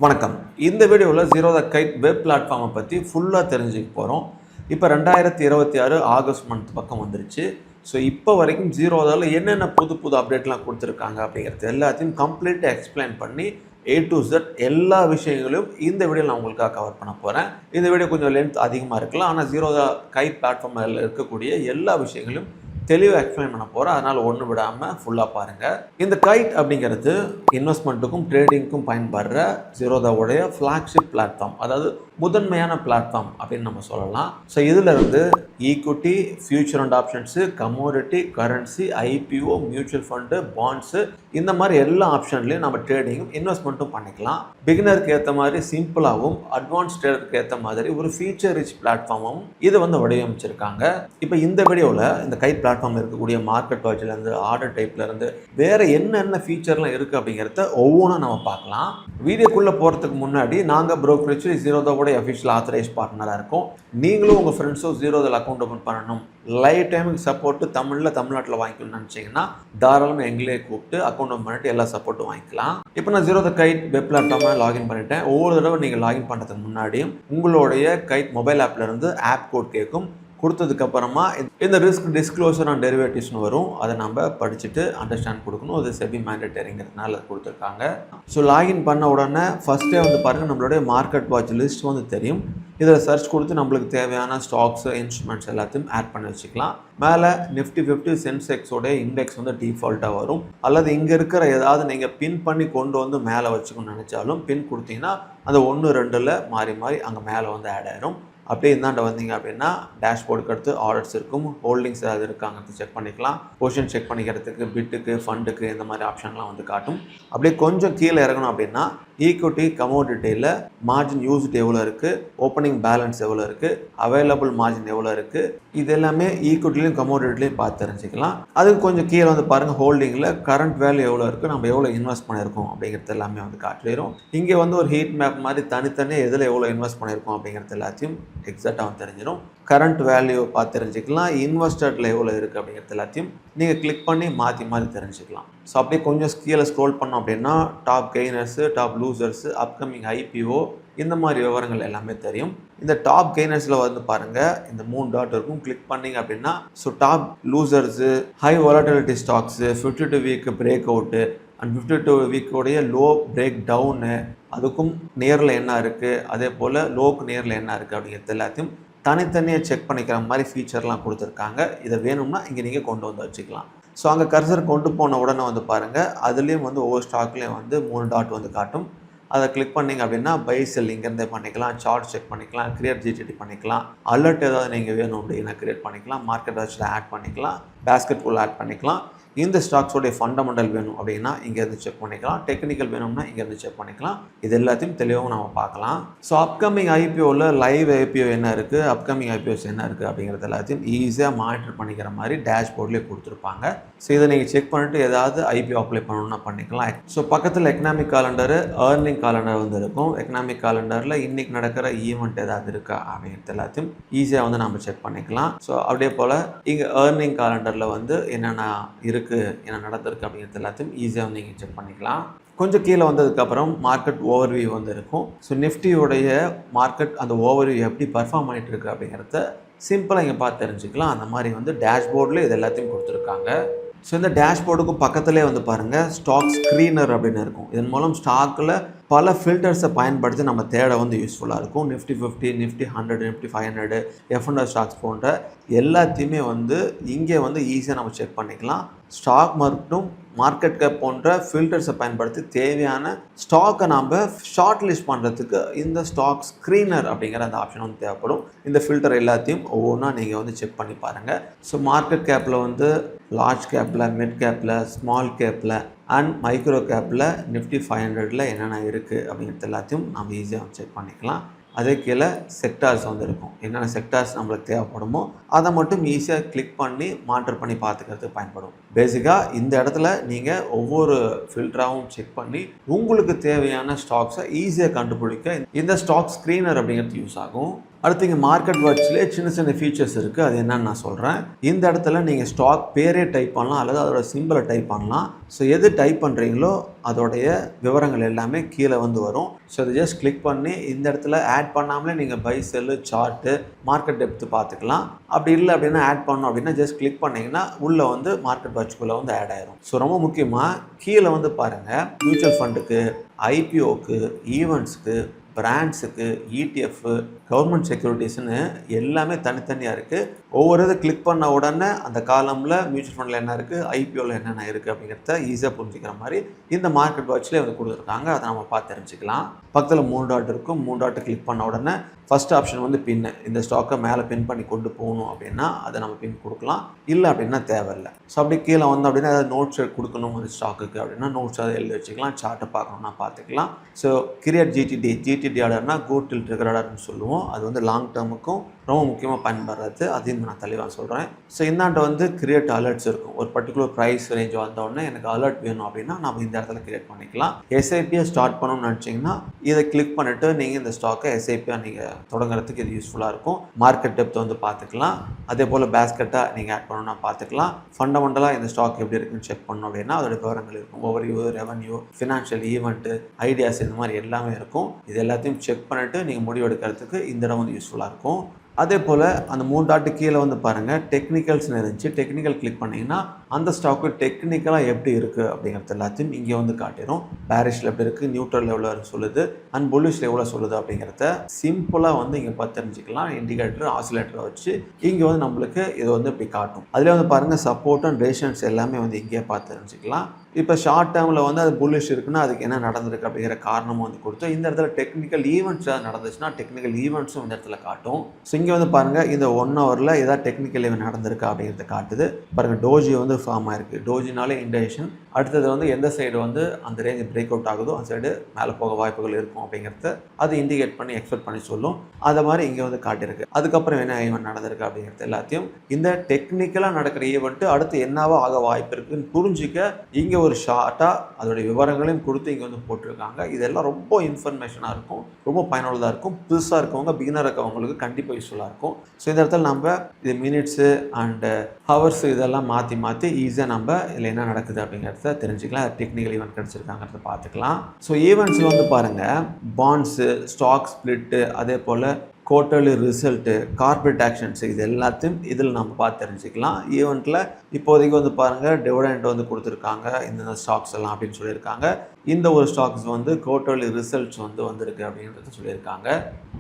வணக்கம். இந்த வீடியோவில் ஜீரோ த கைட் வெப் பிளாட்ஃபார்மை பற்றி ஃபுல்லாக தெரிஞ்சுக்க போகிறோம். இப்போ 2026 ஆகஸ்ட் மந்த் பக்கம் வந்துருச்சு. ஸோ இப்போ வரைக்கும் ஜீரோதாவில் என்னென்ன புது புது அப்டேட்லாம் கொடுத்துருக்காங்க அப்படிங்கிறது எல்லாத்தையும் கம்ப்ளீட்டாக எக்ஸ்பிளைன் பண்ணி A to Z எல்லா விஷயங்களையும் இந்த வீடியோவில் நான் உங்களுக்காக கவர் பண்ண போகிறேன். இந்த வீடியோ கொஞ்சம் லென்த் அதிகமாக இருக்கலாம், ஆனால் ஜீரோ த கைட் பிளாட்ஃபார்மில் இருக்கக்கூடிய எல்லா விஷயங்களையும் தெளிவாக எக்ஸ்பிளைன் பண்ண போகிறேன். அதனால் ஒன்று விடாமல் ஃபுல்லாக பாருங்கள். இந்த கைட் அப்படிங்கிறது இன்வெஸ்ட்மெண்ட்டுக்கும் ட்ரேடிங்க்கும் பயன்படுற ஜீரோதாவுடைய ஃப்ளாக்ஷிப் பிளாட்ஃபார்ம், அதாவது முதன்மையான பிளாட்ஃபார்ம் அப்படின்னு நம்ம சொல்லலாம். ஸோ இதில் இருந்து equity, future and options, commodity, currency, IPO, mutual fund, bonds, இந்த மாதிரி எல்லா ஆப்ஷன்லையும் நம்ம ட்ரேடிங்கும் இன்வெஸ்ட்மெண்ட்டும் பண்ணிக்கலாம். பிகினருக்கு ஏற்ற மாதிரி சிம்பிளாகவும் அட்வான்ஸ் ட்ரேடருக்கு ஏற்ற மாதிரி ஒரு ஃபீச்சர் ரிச் பிளாட்ஃபார்மும் இதை வடிவமைச்சிருக்காங்க. இப்போ இந்த வீடியோவில் இந்த கைட் பிளாட்ஃபார்ம் இருக்கக்கூடிய மார்க்கெட் வாட்ச்லேருந்து, ஆர்டர் டைப்லேருந்து வேறு என்னென்ன ஃபீச்சர்லாம் இருக்குது அப்படிங்கிறத ஒவ்வொன்றும் நம்ம பார்க்கலாம். வீடியோக்குள்ளே போகிறதுக்கு முன்னாடி நாங்கள் ப்ரோக்கரேஜ் ஜீரோதாவோட அஃபிஷியல் ஆத்தரைஸ் பார்ட்னராக இருக்கோம். நீங்களும் உங்கள் ஃப்ரெண்ட்ஸும் ஜீரோதாவில் அக்கௌண்ட் ஓப்பன் பண்ணணும், லைவ் டைமுக்கு சப்போர்ட்டு தமிழ்நாட்டில் வாங்கிக்கணும்னு நினச்சிங்கன்னா தாராளமாக எங்களே கூப்பிட்டு அக்கௌண்ட் ஓப்பன் பண்ணிட்டு எல்லா சப்போர்ட்டும் வாங்கிக்கலாம். இப்போ நான் ஜீரோ த கைட் வெப் பிளாட்ஃபார்மை லாகின் பண்ணிட்டேன். ஒவ்வொரு தடவை நீங்கள் லாகின் பண்ணுறதுக்கு முன்னாடியும் உங்களுடைய கைட் மொபைல் ஆப்லேருந்து ஆப் கோட் கேட்கும். கொடுத்ததுக்கப்புறமா இந்த ரிஸ்க் டிஸ்க்ளோசர் அண்ட் டெரிவேட்டிவ்ஸ்னு வரும். அதை நம்ம படிச்சுட்டு அண்டர்ஸ்டாண்ட் கொடுக்கணும். அது செபி மேண்டேட்டரிங்கிறதுனால அது கொடுத்துருக்காங்க. ஸோ லாகின் பண்ண உடனே ஃபஸ்ட்டே பாருங்கள், நம்மளுடைய மார்க்கெட் வாட்ச் லிஸ்ட் தெரியும். இதில் சர்ச் கொடுத்து நம்மளுக்கு தேவையான ஸ்டாக்ஸு, இன்ஸ்ட்ருமெண்ட்ஸ் எல்லாத்தையும் ஆட் பண்ணி வச்சுக்கலாம். மேலே நிஃப்டி 50 சென்செக்ஸோடைய இண்டெக்ஸ் டிஃபால்ட்டாக வரும். அல்லது இங்கே இருக்கிற ஏதாவது நீங்கள் பின் பண்ணி கொண்டு மேலே வச்சுக்கணும்னு நினச்சாலும் பின் கொடுத்தீங்கன்னா அந்த 1, 2ல் மாறி மாறி அங்கே மேலே ஆட் ஆயிரும். அப்படியே இந்தாண்ட வந்தீங்க அப்படின்னா டேஷ்போர்டுக்கு அடுத்து ஆர்டர்ஸ் இருக்கும், ஹோல்டிங்ஸ் ஏதாவது இருக்காங்கிறது செக் பண்ணிக்கலாம். பொசிஷன் செக் பண்ணிக்கிறதுக்கு பிட்டுக்கு, ஃபண்டுக்கு இந்த மாதிரி ஆப்ஷன்லாம் காட்டும். அப்படியே கொஞ்சம் கீழே இறங்கணும் அப்படின்னா ஈக்விட்டி, கமோடிட்டியில் மார்ஜின் யூஸ்டு எவ்வளோ இருக்குது, ஓப்பனிங் பேலன்ஸ் எவ்வளோ இருக்குது, அவைலபிள் மார்ஜின் எவ்வளோ இருக்குது, இது எல்லாமே ஈக்விட்டிலையும் கமோடிட்டிலையும் பார்த்து தெரிஞ்சுக்கலாம். அதுக்கு கொஞ்சம் கீழே பாருங்கள், ஹோல்டிங்கில் கரண்ட் வேல்யூ எவ்வளோ இருக்குது, நம்ம எவ்வளோ இன்வெஸ்ட் பண்ணியிருக்கோம் அப்படிங்கிறது எல்லாமே காட்டிடும். இங்கே ஒரு ஹீட் மேப் மாதிரி தனித்தனியாக எதில் எவ்வளோ இன்வெஸ்ட் பண்ணியிருக்கோம் அப்படிங்கிறது எல்லாத்தையும் எக்ஸாக்டாக தெரிஞ்சிடும். கரண்ட் வேல்யூ பார்த்து தெரிஞ்சுக்கலாம். இன்வெஸ்டர்ல எவ்வளோ இருக்குது அப்படிங்கிறது எல்லாத்தையும் நீங்கள் கிளிக் பண்ணி மாற்றி மாற்றி தெரிஞ்சுக்கலாம். ஸோ அப்படியே கொஞ்சம் கீழே ஸ்க்ரோல் பண்ணோம் அப்படின்னா top gainers, top லூசர்ஸு, upcoming IPO, இந்த மாதிரி விவரங்கள் எல்லாமே தெரியும். இந்த டாப் கெய்னர்ஸில் பாருங்கள், இந்த 3 டாட் இருக்கும். கிளிக் பண்ணிங்க அப்படின்னா so top losers, high volatility stocks, 52 week break out and 52 வீக்கோடைய லோ பிரேக் டவுனு, அதுக்கும் நேரில் என்ன இருக்குது, அதே போல் லோக்கு நேரில் என்ன இருக்குது அப்படிங்கிறது எல்லாத்தையும் தனித்தனியாக செக் பண்ணிக்கிற மாதிரி ஃபீச்சர்லாம் கொடுத்துருக்காங்க. இதை வேணும்னா இங்கே நீங்கள் கொண்டு வச்சுக்கலாம். ஸோ அங்கே கர்சர் கொண்டு போன உடனே பாருங்கள், அதுலேயும் ஒவ்வொரு ஸ்டாக்லேயும் 3 டாட் காட்டும். அதை கிளிக் பண்ணிங்க அப்படின்னா பை செல் இங்கேருந்தே பண்ணிக்கலாம், சார்ட் செக் பண்ணிக்கலாம், கிரியேட் GTD பண்ணிக்கலாம், அலர்ட் ஏதாவது நீங்கள் வேணும் அப்படின்னா கிரியேட் பண்ணிக்கலாம், மார்க்கெட் வாட்சில் ஆட் பண்ணிக்கலாம், பேஸ்கெட் ஃபுல் ஆட் பண்ணிக்கலாம். இந்த ஸ்டாக்ஸோடைய ஃபண்டமெண்டல் வேணும் அப்படின்னா இங்கேருந்து செக் பண்ணிக்கலாம், டெக்னிக்கல் வேணும்னா இங்கேருந்து செக் பண்ணிக்கலாம். இது எல்லாத்தையும் தெளிவாக நம்ம பார்க்கலாம். ஸோ அப்கமிங் IPOவில் லைவ் IPO என்ன இருக்குது, அப்கமிங் IPOஸ் என்ன இருக்குது அப்படிங்கிறது எல்லாத்தையும் ஈஸியாக மானிட்டர் பண்ணிக்கிற மாதிரி டேஷ்போர்ட்லேயே கொடுத்துருப்பாங்க. ஸோ இதை நீங்கள் செக் பண்ணிவிட்டு ஏதாவது IPO அப்ளை பண்ணணும்னா பண்ணிக்கலாம். ஸோ பக்கத்தில் எக்கனாமிக் காலண்டரு, ஏர்னிங் காலண்டர் இருக்கும். எக்கனாமிக் காலண்டரில் இன்றைக்கி நடக்கிற ஈவெண்ட் ஏதாவது இருக்கா அப்படிங்கிறது எல்லாத்தையும் ஈஸியாக நம்ம செக் பண்ணிக்கலாம். ஸோ அப்படியே போல் இங்கே ஏர்னிங் காலண்டரில் என்னென்ன இருக்குது, என்ன நடந்திருக்கு அப்படிங்கிறது எல்லாத்தையும் ஈஸியாக நீங்கள் செக் பண்ணிக்கலாம். கொஞ்சம் கீழே வந்ததுக்கப்புறம் மார்க்கெட் ஓவர்வியூ இருக்கும். ஸோ நிஃப்டியோடைய மார்க்கெட் அந்த ஓவர்வியூ எப்படி பர்ஃபார்ம் பண்ணிகிட்டு இருக்குது அப்படிங்கிறத சிம்பிளாக இங்கே பார்த்து தெரிஞ்சுக்கலாம். அந்த மாதிரி டேஷ்போர்டில் இது எல்லாத்தையும் கொடுத்துருக்காங்க. ஸோ இந்த டேஷ்போர்டுக்கும் பக்கத்துலேயே பாருங்கள், ஸ்டாக் ஸ்க்ரீனர் அப்படின்னு இருக்கும். இதன் மூலம் ஸ்டாக்கில் பல ஃபில்டர்ஸை பயன்படுத்தி நம்ம தேட யூஸ்ஃபுல்லாக இருக்கும். Nifty 50, Nifty 100, Nifty 500, F&O stocks போன்ற எல்லாத்தையுமே இங்கே ஈஸியாக நம்ம செக் பண்ணிக்கலாம். ஸ்டாக் மட்டும் மார்க்கெட் கேப் போன்ற ஃபில்டர்ஸை பயன்படுத்தி தேவையான ஸ்டாக்கை நாம் ஷார்ட் லிஸ்ட் பண்ணுறதுக்கு இந்த ஸ்டாக் ஸ்க்ரீனர் அப்படிங்கிற அந்த ஆப்ஷன் தேவைப்படும். இந்த ஃபில்டர் எல்லாத்தையும் ஒவ்வொன்றா நீங்கள் செக் பண்ணி பாருங்கள். ஸோ மார்க்கெட் கேப்பில் லார்ஜ் கேப்பில், மிட் கேப்பில், ஸ்மால் கேப்பில் அண்ட் மைக்ரோ கேப்பில் நிஃப்டி 500ல் என்னென்ன இருக்குது அப்படிங்கிறது எல்லாத்தையும் நம்ம ஈஸியாக செக் பண்ணிக்கலாம். அதே கீழே செக்டார்ஸ் இருக்கும். என்னென்ன செக்டார்ஸ் நம்மளுக்கு தேவைப்படுமோ அதை மட்டும் ஈஸியாக கிளிக் பண்ணி மானிட்டர் பண்ணி பார்த்துக்கிறதுக்கு பயன்படும். பேசிக்காக இந்த இடத்துல நீங்கள் ஒவ்வொரு ஃபில்டராகவும் செக் பண்ணி உங்களுக்கு தேவையான ஸ்டாக்ஸை ஈஸியாக கண்டுபிடிக்க இந்த ஸ்டாக் ஸ்க்ரீனர் அப்படிங்கிறது யூஸ் ஆகும். அடுத்து இங்கே மார்க்கெட் வாட்ச்லேயே சின்ன சின்ன ஃபீச்சர்ஸ் இருக்குது. அது என்னன்னு நான் சொல்கிறேன். இந்த இடத்துல நீங்கள் ஸ்டாக் பேரே டைப் பண்ணலாம் அல்லது அதோட சிம்பிளை டைப் பண்ணலாம். ஸோ எது டைப் பண்ணுறீங்களோ அதோடைய விவரங்கள் எல்லாமே கீழே வந்து வரும். ஸோ அதை ஜஸ்ட் கிளிக் பண்ணி இந்த இடத்துல ஆட் பண்ணாமலே நீங்கள் buy sell chart market depth பார்த்துக்கலாம். அப்படி இல்லை அப்படின்னா ஆட் பண்ணோம் அப்படின்னா ஜஸ்ட் கிளிக் பண்ணிங்கன்னா உள்ளே வந்து மார்க்கெட் வாட்ச்குள்ளே வந்து ஆட் ஆயிரும். ஸோ ரொம்ப முக்கியமாக கீழே வந்து பாருங்கள், மியூச்சுவல் ஃபண்டுக்கு, ஐபிஓக்கு, ஈவெண்ட்ஸுக்கு, பிராண்ட்ஸுக்கு, இடிஎஃப், கவர்மெண்ட் செக்யூரிட்டிஸ்னு எல்லாமே தனித்தனியாக இருக்குது. ஒவ்வொரு இதை கிளிக் பண்ண உடனே அந்த காலமில் மியூச்சுவல் ஃபண்டில் என்ன இருக்குது, ஐபிஓவில் என்னென்ன இருக்குது அப்படிங்கிறத ஈஸியாக புரிஞ்சுக்கிற மாதிரி இந்த மார்க்கெட் வாட்ச்லேயே வந்து கொடுத்துருக்காங்க. அதை நம்ம பார்த்து தெரிஞ்சுக்கலாம். பக்கத்தில் 3 டாட் இருக்கும். 3 டாட்டை கிளிக் பண்ண உடனே ஃபஸ்ட் ஆப்ஷன் வந்து பின்னு. இந்த ஸ்டாக்கை மேலே பின் பண்ணி கொண்டு போகணும் அப்படின்னா அதை நம்ம பின் கொடுக்கலாம். இல்லை அப்படின்னா தேவையில்லை. ஸோ அப்படி கீழே வந்து அப்படின்னா அதை நோட்ஸ் கொடுக்கணும் அந்த ஸ்டாக்குக்கு அப்படின்னா நோட்ஸ் அதை எழுதி வச்சுக்கலாம். சார்ட்டை பார்க்கணுன்னா பார்த்துக்கலாம். ஸோ கிரியேட் ஜிடிடி ஆர்டர்னா கோ டில் ட்ரிகர் ஆர்டர்னு சொல்லுவோம். அது வந்து லாங் டேர்முக்கும் ரொம்ப முக்கியமாக பயன்படுறது. அதையும் நான் தெளிவாக சொல்கிறேன். ஸோ இந்தாண்ட வந்து கிரியேட் அலர்ட்ஸ் இருக்கும். ஒரு பர்டிகுலர் ப்ரைஸ் ரேஞ்ச் வந்தோடனே எனக்கு அலர்ட் வேணும் அப்படின்னா நம்ம இந்த இடத்துல கிரியேட் பண்ணிக்கலாம். எஸ்ஐபியை ஸ்டார்ட் பண்ணணும்னு நினச்சிங்கன்னா இதை கிளிக் பண்ணிவிட்டு நீங்கள் இந்த ஸ்டாக்கை எஸ்ஐபியாக நீங்கள் தொடங்குறதுக்கு இது யூஸ்ஃபுல்லாக இருக்கும். மார்க்கெட் டெப்த் வந்து பார்த்துக்கலாம். அதே போல் பேஸ்கெட்டாக நீங்கள் ஆட் பண்ணணும்னா பார்த்துக்கலாம். ஃபண்டமெண்டலாக இந்த ஸ்டாக் எப்படி இருக்குன்னு செக் பண்ணணும் அப்படின்னா அதோட விவரங்கள் இருக்கும். Overview, revenue, financial, event, ideas இந்த மாதிரி எல்லாமே இருக்கும். இது எல்லாத்தையும் செக் பண்ணிவிட்டு நீங்கள் முடிவு எடுக்கிறதுக்கு இந்த இடம் வந்து யூஸ்ஃபுல்லாக இருக்கும். அதே போல் அந்த 3 டாட்டு கீழே வந்து பாருங்கள் டெக்னிக்கல்ஸ்னு இருந்துச்சு. டெக்னிக்கல் கிளிக் பண்ணிங்கன்னா அந்த ஸ்டாக்கு டெக்னிக்கலாக எப்படி இருக்குது அப்படிங்கிறது எல்லாத்தையும் இங்கே வந்து காட்டிடும். பேரிஷில் எப்படி இருக்குது, நியூட்ரல் லெவலில் சொல்லுது, அண்ட் புல்லிஷ் லெவலில் சொல்லுது அப்படிங்கிறத சிம்பிளாக வந்து இங்கே பார்த்து தெரிஞ்சுக்கலாம். இண்டிகேட்டர், ஆசிலேட்டரை வச்சு இங்கே வந்து நம்மளுக்கு இது வந்து இப்படி காட்டும். அதில் வந்து பாருங்கள் சப்போர்ட் அண்ட் ரேஷன்ஸ் எல்லாமே வந்து இங்கே பார்த்து தெரிஞ்சுக்கலாம். இப்போ ஷார்ட் டேர்மில் வந்து அது புல்லிஷ் இருக்குன்னா அதுக்கு என்ன நடந்திருக்கு அப்படிங்கிற காரணமும் வந்து கொடுத்து இந்த இடத்துல டெக்னிக்கல் ஈவெண்ட்ஸ் ஏதாவது நடந்துச்சுன்னா டெக்னிக்கல் ஈவெண்ட்ஸும் இந்த இடத்துல காட்டும். ஸோ இங்கே வந்து பாருங்கள் இந்த 1 ஹவரில் ஏதாவது டெக்னிக்கல் ஈவெண்ட் நடந்திருக்கு அப்படிங்கிறத காட்டுது. பாருங்கள் டோஜி வந்து ஃபார்ம் ஆயிருக்கு. டோஜினாலே இண்டேஷன். அடுத்தது வந்து எந்த சைடு வந்து அந்த ரேஞ்ச் பிரேக் அவுட் ஆகுதோ அந்த சைடு மேலே போக வாய்ப்புகள் இருக்கும் அப்படிங்கிறத அது இண்டிகேட் பண்ணி எக்ஸ்பெக்ட் பண்ணி சொல்லும். அதை மாதிரி இங்கே வந்து காட்டியிருக்கு. அதுக்கப்புறம் என்ன ஈவெண்ட் நடந்திருக்கு அப்படிங்கிறது எல்லாத்தையும் இந்த டெக்னிக்கலாக நடக்கிற ஈவெண்ட்டு அடுத்து என்னவோ ஆக வாய்ப்பு இருக்குன்னு புரிஞ்சிக்க இங்கே ஒரு ஷார்ட்டாக அதோடைய விவரங்களையும் கொடுத்து இங்கே வந்து போட்டிருக்காங்க. இதெல்லாம் ரொம்ப இன்ஃபர்மேஷனாக இருக்கும், ரொம்ப பயனுள்ளதாக இருக்கும். புதுசாக இருக்கவங்க, பிகினர் இருக்கவங்களுக்கு கண்டிப்பாக யூஸ்ஃபுல்லாக இருக்கும். ஸோ இந்த இடத்துல நம்ம இது மினிட்ஸு அண்டு ஹவர்ஸு இதெல்லாம் மாற்றி ஈஸியாக நம்ம இதில் என்ன நடக்குது அப்படிங்கிறத தெரிஞ்சுக்கலாம். டெக்னிக்கல் ஈவெண்ட் கிடச்சிருக்காங்கிறத பார்த்துக்கலாம். ஸோ ஈவெண்ட்ஸில் வந்து பாருங்கள் பாண்ட்ஸு, ஸ்டாக் ஸ்பிளிட்டு, அதே போல் குவார்ட்டர்லி ரிசல்ட்டு, கார்பரேட் ஆக்ஷன்ஸு இது எல்லாத்தையும் இதில் நம்ம பார்த்து தெரிஞ்சுக்கலாம். ஈவெண்ட்டில் இப்போதைக்கு வந்து பாருங்கள் டிவிடெண்ட் வந்து கொடுத்துருக்காங்க இந்த ஸ்டாக்ஸ் எல்லாம் அப்படின்னு சொல்லியிருக்காங்க. இந்த ஒரு ஸ்டாக்ஸ் வந்து குவார்ட்டர்லி ரிசல்ட்ஸ் வந்து வந்திருக்கு அப்படின்றத சொல்லியிருக்காங்க.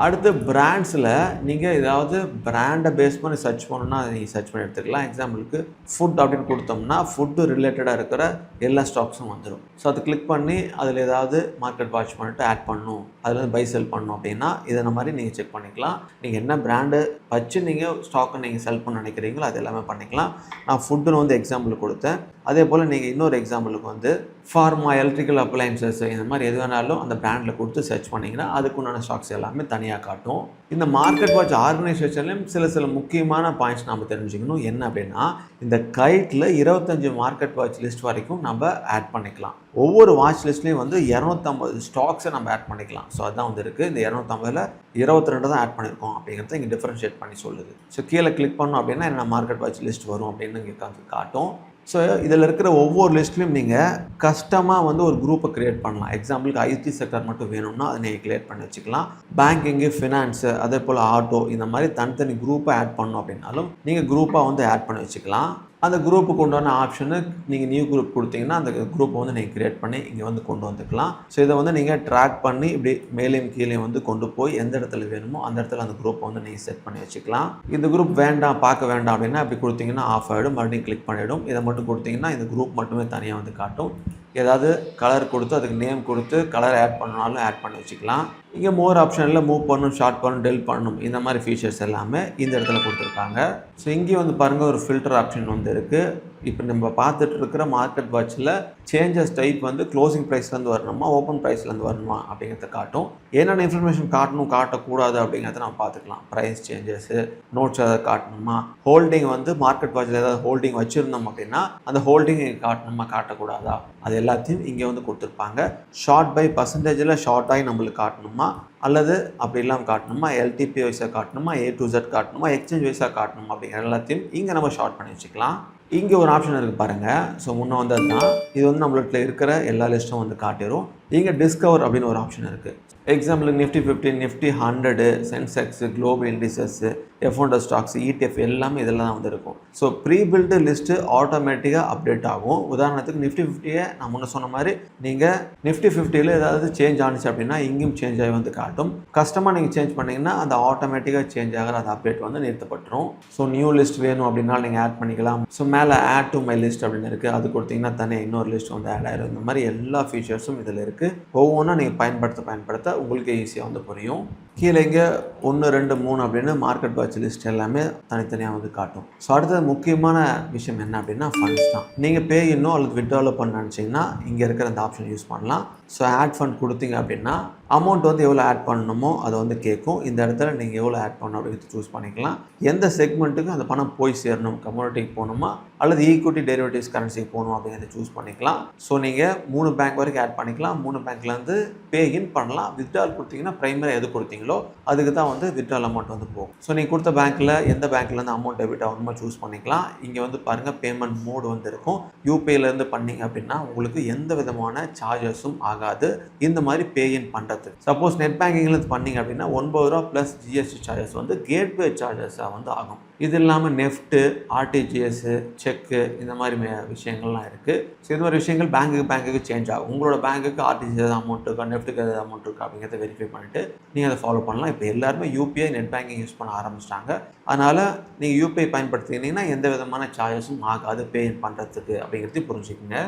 அடுத்து பிராண்ட்ஸில் நீங்கள் ஏதாவது பிராண்டை பேஸ் பண்ணி சர்ச் பண்ணணும்னா அதை நீங்கள் சர்ச் பண்ணி எடுத்துக்கலாம். எக்ஸாம்பிளுக்கு ஃபுட் அப்படின்னு கொடுத்தோம்னா ஃபுட்டு ரிலேட்டடாக இருக்கிற எல்லா ஸ்டாக்ஸும் வந்துடும். ஸோ அதை கிளிக் பண்ணி அதில் ஏதாவது மார்க்கெட் வாட்ச் பண்ணிட்டு ஆட் பண்ணணும், அதில் வந்து பை செல் பண்ணணும் அப்படின்னா இதை மாதிரி நீங்கள் செக் பண்ணிக்கலாம். நீங்கள் என்ன பிராண்டு வச்சு நீங்கள் ஸ்டாக்கை நீங்கள் செல் பண்ண நினைக்கிறீங்களோ அது எல்லாமே பண்ணிக்கலாம். நான் ஃபுட்டுன்னு வந்து எக்ஸாம்பிள் கொடுத்தேன். அதே போல் நீங்கள் இன்னொரு எக்ஸாம்பிளுக்கு வந்து ஃபார்மா, எலக்ட்ரிக்கல் அப்ளையன்சஸ் இந்த மாதிரி எது வேணாலும் அந்த பிராண்டில் கொடுத்து சர்ச் பண்ணிங்கன்னா அதுக்குண்டான ஸ்டாக்ஸ் எல்லாமே தனியாக காட்டும். இந்த மார்க்கெட் வாட்ச் ஆர்கனைசேஷன்லேயும் சில முக்கியமான பாயிண்ட்ஸ் நம்ம தெரிஞ்சுக்கணும். என்ன அப்படின்னா இந்த கைட்டில் 25 மார்க்கெட் வாட்ச் லிஸ்ட் வரைக்கும் நம்ம ஆட் பண்ணிக்கலாம். ஒவ்வொரு வாட்ச் லிஸ்ட்லேயும் வந்து 250 ஸ்டாக்ஸை நம்ம ஆட் பண்ணிக்கலாம். ஸோ அதுதான் வந்து இருக்குது. இந்த 250ல் 22 தான் ஆட் பண்ணியிருக்கோம் அப்படிங்கிறத இங்கே டிஃப்ரென்ஷியேட் பண்ணி சொல்லுது. ஸோ கீழே கிளிக் பண்ணோம் அப்படின்னா என்ன மார்க்கெட் வாட்ச் லிஸ்ட் வரும் அப்படின்னு இங்கே காட்டும். ஸோ இதில் இருக்கிற ஒவ்வொரு லிஸ்ட்லையும் நீங்கள் கஸ்டமாக வந்து ஒரு குரூப்பை க்ரியேட் பண்ணலாம். எக்ஸாம்பிளுக்கு ஐடி செக்டர் மட்டும் வேணும்னா அதை நீங்கள் க்ரியேட் பண்ணி வச்சுக்கலாம். பேங்கிங்கு, ஃபினான்ஸு, அதே போல் ஆட்டோ இந்த மாதிரி தனித்தனி குரூப்பை ஆட் பண்ணணும் அப்படின்னாலும் நீங்கள் குரூப்பாக வந்து ஆட் பண்ணி வச்சுக்கலாம். அந்த குரூப்புக்கு உண்டான ஆப்ஷனு நீங்கள் நியூ குரூப் கொடுத்தீங்கன்னா அந்த குரூப்பை வந்து நீங்கள் க்ரியேட் பண்ணி இங்கே வந்து கொண்டு வந்துக்கலாம். ஸோ இதை வந்து நீங்கள் ட்ராக் பண்ணி இப்படி மேலேயும் கீழேயும் வந்து கொண்டு போய் எந்த இடத்துல வேணுமோ அந்த இடத்துல அந்த குரூப்பை வந்து நீங்கள் செட் பண்ணி வச்சுக்கலாம். இந்த குரூப் வேண்டாம், பார்க்க வேண்டாம் அப்படின்னா அப்படி கொடுத்தீங்கன்னா ஆஃப் ஆகிடும், மறுபடியும் கிளிக் பண்ணிவிடும். இதை மட்டும் கொடுத்தீங்கன்னா இந்த குரூப் மட்டுமே தனியாக வந்து காட்டும். ஏதாவது கலர் கொடுத்து அதுக்கு நேம் கொடுத்து கலர் ஆட் பண்ணாலும் ஆட் பண்ணி வச்சுக்கலாம். இங்கே மோர் ஆப்ஷனில் மூவ் பண்ணணும், ஷார்ட் பண்ணணும், டெல் பண்ணணும் இந்த மாதிரி ஃபீச்சர்ஸ் எல்லாமே இந்த இடத்துல கொடுத்துருக்காங்க. ஸோ இங்கே வந்து பாருங்கள் ஒரு ஃபில்டர் ஆப்ஷன் வந்து இருக்குது. இப்போ நம்ம பார்த்துட்டு இருக்கிற மார்க்கெட் வாட்சில் சேஞ்சஸ் டைப் வந்து க்ளோசிங் ப்ரைஸ்லேருந்து வரணுமா ஓப்பன் ப்ரைஸ்லேருந்து வரணுமா அப்படிங்கிறத காட்டும். என்னென்ன இன்ஃபர்மேஷன் காட்டணும் காட்டக்கூடாது அப்படிங்கிறத நம்ம பார்த்துக்கலாம். ப்ரைஸ் சேஞ்சஸு, நோட்ஸ் ஏதாவது காட்டணுமா, ஹோல்டிங் வந்து மார்க்கெட் வாட்சில் ஏதாவது ஹோல்டிங் வச்சுருந்தோம் அப்படின்னா அந்த ஹோல்டிங் காட்டணுமா காட்டக்கூடாதா, அது எல்லாத்தையும் இங்கே வந்து கொடுத்துருப்பாங்க. ஷார்ட் பை பர்சன்டேஜில் ஷார்ட் ஆகி நம்மளுக்கு காட்டணுமா, அல்லது அப்படி இல்லாமல் காட்டணுமா, எல்டிபி வைஸாக காட்டணுமா, A to Z காட்டணுமா, எக்ஸ்சேஞ்ச் வைஸாக காட்டணுமா அப்படிங்கிற எல்லாத்தையும் இங்கே நம்ம ஷார்ட் பண்ணி வச்சுக்கலாம். இங்கே ஒரு ஆப்ஷன் இருக்குது பாருங்கள். ஸோ முன்னே வந்தது தான் இது வந்து நம்மள்ட்ட இருக்கிற எல்லா லிஸ்ட்டும் வந்து காட்டிடும். இங்கே டிஸ்கவர் அப்படின்னு ஒரு ஆப்ஷன் இருக்குது. எக்ஸாம்பிளுக்கு Nifty 50, Nifty 100, Sensex, global indices, F1 stocks, ETF எல்லாமே இதெல்லாம் தான் வந்து இருக்கும். ஸோ ப்ரீ பில்டு லிஸ்ட்டு ஆட்டோமேட்டிக்காக அப்டேட் ஆகும். உதாரணத்துக்கு நிஃப்டி 50 நான் முன்ன சொன்ன மாதிரி நீங்கள் நிஃப்டி 50 ஏதாவது சேஞ்ச் ஆனிச்சு அப்படின்னா இங்கேயும் சேஞ்ச் ஆகி வந்து காட்டும். கஸ்டமாக நீங்கள் சேஞ்ச் பண்ணிங்கன்னா அந்த ஆட்டோமேட்டிக்காக சேஞ்ச் ஆகிற அந்த அப்டேட் வந்து நிறுத்தப்பட்டுரும். ஸோ நியூ லிஸ்ட் வேணும் அப்படின்னாலும் நீங்கள் ஆட் பண்ணிக்கலாம். ஸோ மேலே ஆட் டு மை லிஸ்ட் அப்படின்னு இருக்குது, அது கொடுத்தீங்கன்னா தனியாக இன்னொரு லிஸ்ட் வந்து ஆட் ஆகிடும். இந்த மாதிரி எல்லா ஃபீச்சர்ஸும் இதில் இருக்குது. ஒவ்வொன்றா நீங்கள் பயன்படுத்த உங்களுக்கு ஈஸியாக வந்து புரியும். கீழே இங்கே 1, 2, 3 அப்படின்னு மார்க்கெட் வாட்ச் லிஸ்ட் எல்லாமே தனித்தனியாக வந்து காட்டும். ஸோ அடுத்தது முக்கியமான விஷயம் என்ன அப்படின்னா ஃபண்ட்ஸ் தான். நீங்கள் பே இன்னும் அல்லது வித்ட்ராவல் பண்ண நினச்சிங்கன்னா இங்கே இருக்கிற அந்த ஆப்ஷன் யூஸ் பண்ணலாம். ஸோ ஆட் ஃபண்ட் கொடுத்தீங்க அப்படின்னா அமௌண்ட் வந்து எவ்வளோ ஆட் பண்ணணுமோ அதை வந்து கேட்கும். இந்த இடத்துல நீங்கள் எவ்வளோ ஆட் பண்ணணும் அப்படிங்கிறது சூஸ் பண்ணிக்கலாம். எந்த செக்மெண்ட்டுக்கு அந்த பணம் போய் சேரணும், கமோடிட்டிக்கு போகணுமா அல்லது ஈக்விட்டி டெரிவேட்டிவ்ஸ் கரன்சிக்கு போகணும் அப்படிங்கிறத சூஸ் பண்ணிக்கலாம். ஸோ நீங்கள் 3 பேங்க் வரைக்கும் ஆட் பண்ணிக்கலாம். 3 பேங்க்லேருந்து பே இன் பண்ணலாம். வித்ட்ரால் கொடுத்தீங்கன்னா ப்ரைமரி எது கொடுத்தீங்களோ அதுக்கு தான் வந்து வித்ட்ரால் அமௌண்ட் வந்து போகும். ஸோ நீங்கள் கொடுத்த பேங்க்கில் எந்த பேங்க்லேருந்து அமௌண்ட் டெபிட் ஆகணுமோ சூஸ் பண்ணிக்கலாம். இங்கே வந்து பாருங்கள் பேமெண்ட் மோடு வந்து இருக்கும். யூபிஐலேருந்து பண்ணிங்க அப்படின்னா உங்களுக்கு எந்த விதமான சார்ஜஸும் ஆகாது இந்த மாதிரி பே இன் பண்ணுறது. சப்போஸ் நெட் பேங்கிங்லேருந்து பண்ணிங்க அப்படின்னா 9 ரூபா ப்ளஸ் ஜிஎஸ்டி சார்ஜஸ் வந்து கேட்வே சார்ஜஸாக வந்து ஆகும். இது இல்லாமல் நெஃப்ட்டு, ஆர்டிஜிஎஸ்ஸு, செக்கு இந்த மாதிரி விஷயங்கள்லாம் இருக்குது. ஸோ இது மாதிரி விஷயங்கள் பேங்க்குக்கு சேஞ்ச் ஆகும். உங்களோட பேங்க்குக்கு ஆர்டிஜிஎஸ் அமௌண்ட் இருக்கா, நெஃப்ட்டுக்கு எதாவது அமௌண்ட் இருக்கா அப்படிங்கிறத வெரிஃபை பண்ணிவிட்டு நீங்கள் அதை ஃபாலோ பண்ணலாம். இப்போ எல்லாருமே யூபிஐ நெட் பேங்கிங் யூஸ் பண்ண ஆரம்பிச்சிட்டாங்க. அதனால் நீங்கள் யூபிஐ பயன்படுத்தினீங்கன்னா எந்த விதமான சார்ஜஸும் ஆகாது பே இன் பண்ணுறதுக்கு அப்படிங்கிறது புரிஞ்சுக்கோங்க.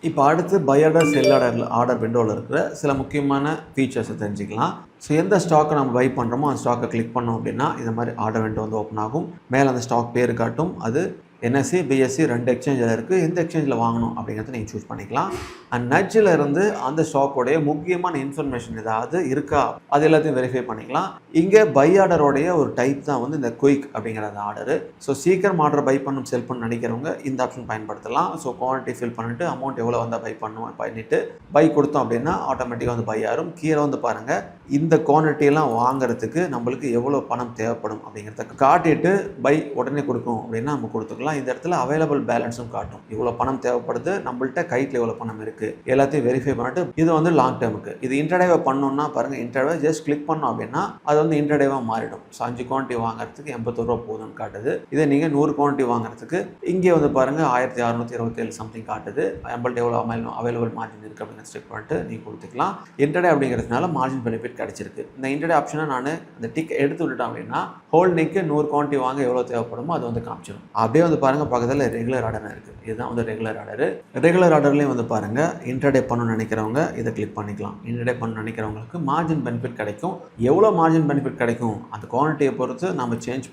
இப்போ அடுத்து பை ஆர்டர் செல் ஆர்டர் விண்டோவில் இருக்கிற சில முக்கியமான ஃபீச்சர்ஸை தெரிஞ்சுக்கலாம். ஸோ எந்த ஸ்டாக்கை நம்ம பை பண்ணுறோமோ அந்த ஸ்டாக்கை கிளிக் பண்ணோம் அப்படின்னா இந்த மாதிரி ஆர்டர் விண்டோ வந்து ஓப்பன் ஆகும். மேலே அந்த ஸ்டாக் பேர் காட்டும். அது NSE, BSE 2 எக்ஸ்சேஞ்சில் இருக்குது. எந்த எக்ஸ்சேஞ்சில் வாங்கணும் அப்படிங்கிறத நீங்கள் சூஸ் பண்ணிக்கலாம். அண்ட் நட்ஜில் இருந்து அந்த ஸ்டாக்கோடைய முக்கியமான இன்ஃபர்மேஷன் ஏதாவது இருக்கா அது எல்லாத்தையும் வெரிஃபை பண்ணிக்கலாம். இங்கே பை ஆர்டரோடைய ஒரு டைப் தான் வந்து இந்த குயிக் அப்படிங்கிற அந்த ஆர்டரு. ஸோ சீக்கிரம் ஆர்டர் பை பண்ணணும் செல் பண்ண நினைக்கிறவங்க இந்த ஆப்ஷன் பயன்படுத்தலாம். ஸோ குவான்டிட்டி ஃபில் பண்ணிவிட்டு அமௌண்ட் எவ்வளோ வந்தால் பை பண்ணணும் பண்ணிவிட்டு பை கொடுத்தோம் அப்படின்னா ஆட்டோமேட்டிக்காக வந்து பை ஆகும். கீழே வந்து பாருங்கள் இந்த குவான்டிட்டியெல்லாம் வாங்குறதுக்கு நம்மளுக்கு எவ்வளோ பணம் தேவைப்படும் அப்படிங்கிறத காட்டிட்டு பை உடனே கொடுக்கும் அப்படின்னா நம்ம கொடுத்துக்கலாம். இந்த இடத்துல அவைலபிள் பேலன்ஸும் காட்டும். இவ்வளோ பணம் தேவைப்படுது, நம்மள்ட்ட கையில் எவ்வளோ பணம் இருக்குது எல்லாத்தையும் வெரிஃபை பண்ணிட்டு இது வந்து லாங் டேர்முக்கு. இது இன்டர்டேவை பண்ணணும்னா பாருங்கள், இன்டர்டே ஜஸ்ட் கிளிக் பண்ணோம் அப்படின்னா அது வந்து இன்டர்டேவாக மாறிடும். ஸோ 5 குவான்டிட்டி வாங்குறதுக்கு 81 ரூபா போதும்னு காட்டுது. இதே நீங்கள் 100 குவான்டிட்டி வாங்குறதுக்கு இங்கே வந்து பாருங்கள் 1627 சம்திங் காட்டுது. நம்மள்ட்ட எவ்வளோ அவைலபிள் மார்ஜின் இருக்குது அப்படின்னு செக் பண்ணிட்டு நீங்கள் கொடுத்துக்கலாம். இன்டர்டே அப்படிங்கிறதுனால மார்ஜின் பெனிஃபிட் கிடைச்சிருக்கு. இந்த இன்டர்டே ஆப்ஷனை நான் அந்த டிக் எடுத்து விட்டுட்டேன் அப்படின்னா ஹோல்டிங்க்கு 100 குவான்டிட்டி வாங்க எவ்வளோ தேவைப்படுமோ அது வந்து காமிச்சிடும். அப்படியே வந்து பாருங்கள் பக்கத்தில் ரெகுலர் ஆர்டர் இருக்குது. இதுதான் வந்து ரெகுலர் ஆர்டரு. ரெகுலர் ஆர்டர்லேயும் வந்து பாருங்கள் இன்டர்டே பண்ணணும்னு நினைக்கிறவங்க இதை கிளிக் பண்ணிக்கலாம். இன்டர்டே பண்ண நினைக்கிறவங்களுக்கு மார்ஜின் பெனிஃபிட் கிடைக்கும். எவ்வளோ மார்ஜின் பெனிஃபிட் கிடைக்கும் அந்த குவான்டிட்டியை பொறுத்து நம்ம சேஞ்ச்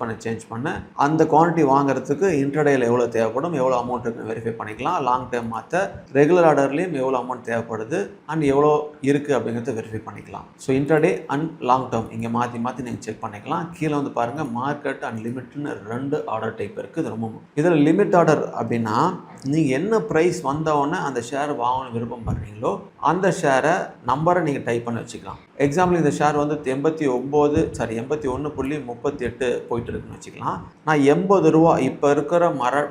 பண்ண அந்த குவான்டிட்டி வாங்குறதுக்கு இன்டர்டேயில் எவ்வளோ தேவைப்படும் எவ்வளோ அமௌண்ட் இருக்குன்னு வெரிஃபை பண்ணிக்கலாம். லாங் டேர்ம் மாற்ற ரெகுலர் ஆர்டர்லேயும் எவ்வளோ அமௌண்ட் தேவைப்படுது அண்ட் எவ்வளோ இருக்குது அப்படிங்கிறத வெரிஃபை பண்ணிக்கலாம். So interday and long term இங்கே மாற்றி நீங்கள் செக் பண்ணிக்கலாம். கீழே வந்து பாருங்கள் மார்க்கெட் அண்ட் லிமிட்னு 2 ஆர்டர் டைப் இருக்குது. இது ரொம்ப இதில் லிமிட் ஆர்டர் அப்படின்னா நீங்கள் என்ன ப்ரைஸ் வந்தவுடனே அந்த ஷேர் வாங்கணும் விருப்பம் பண்ணுறீங்களோ அந்த ஷேரை நம்பரை நீங்கள் டைப் பண்ணி வச்சுக்கலாம். எக்ஸாம்பிள் இந்த ஷேர் வந்து 81.38 போயிட்டு இருக்குன்னு வச்சுக்கலாம். நான் 80 ரூபா இப்போ இருக்கிற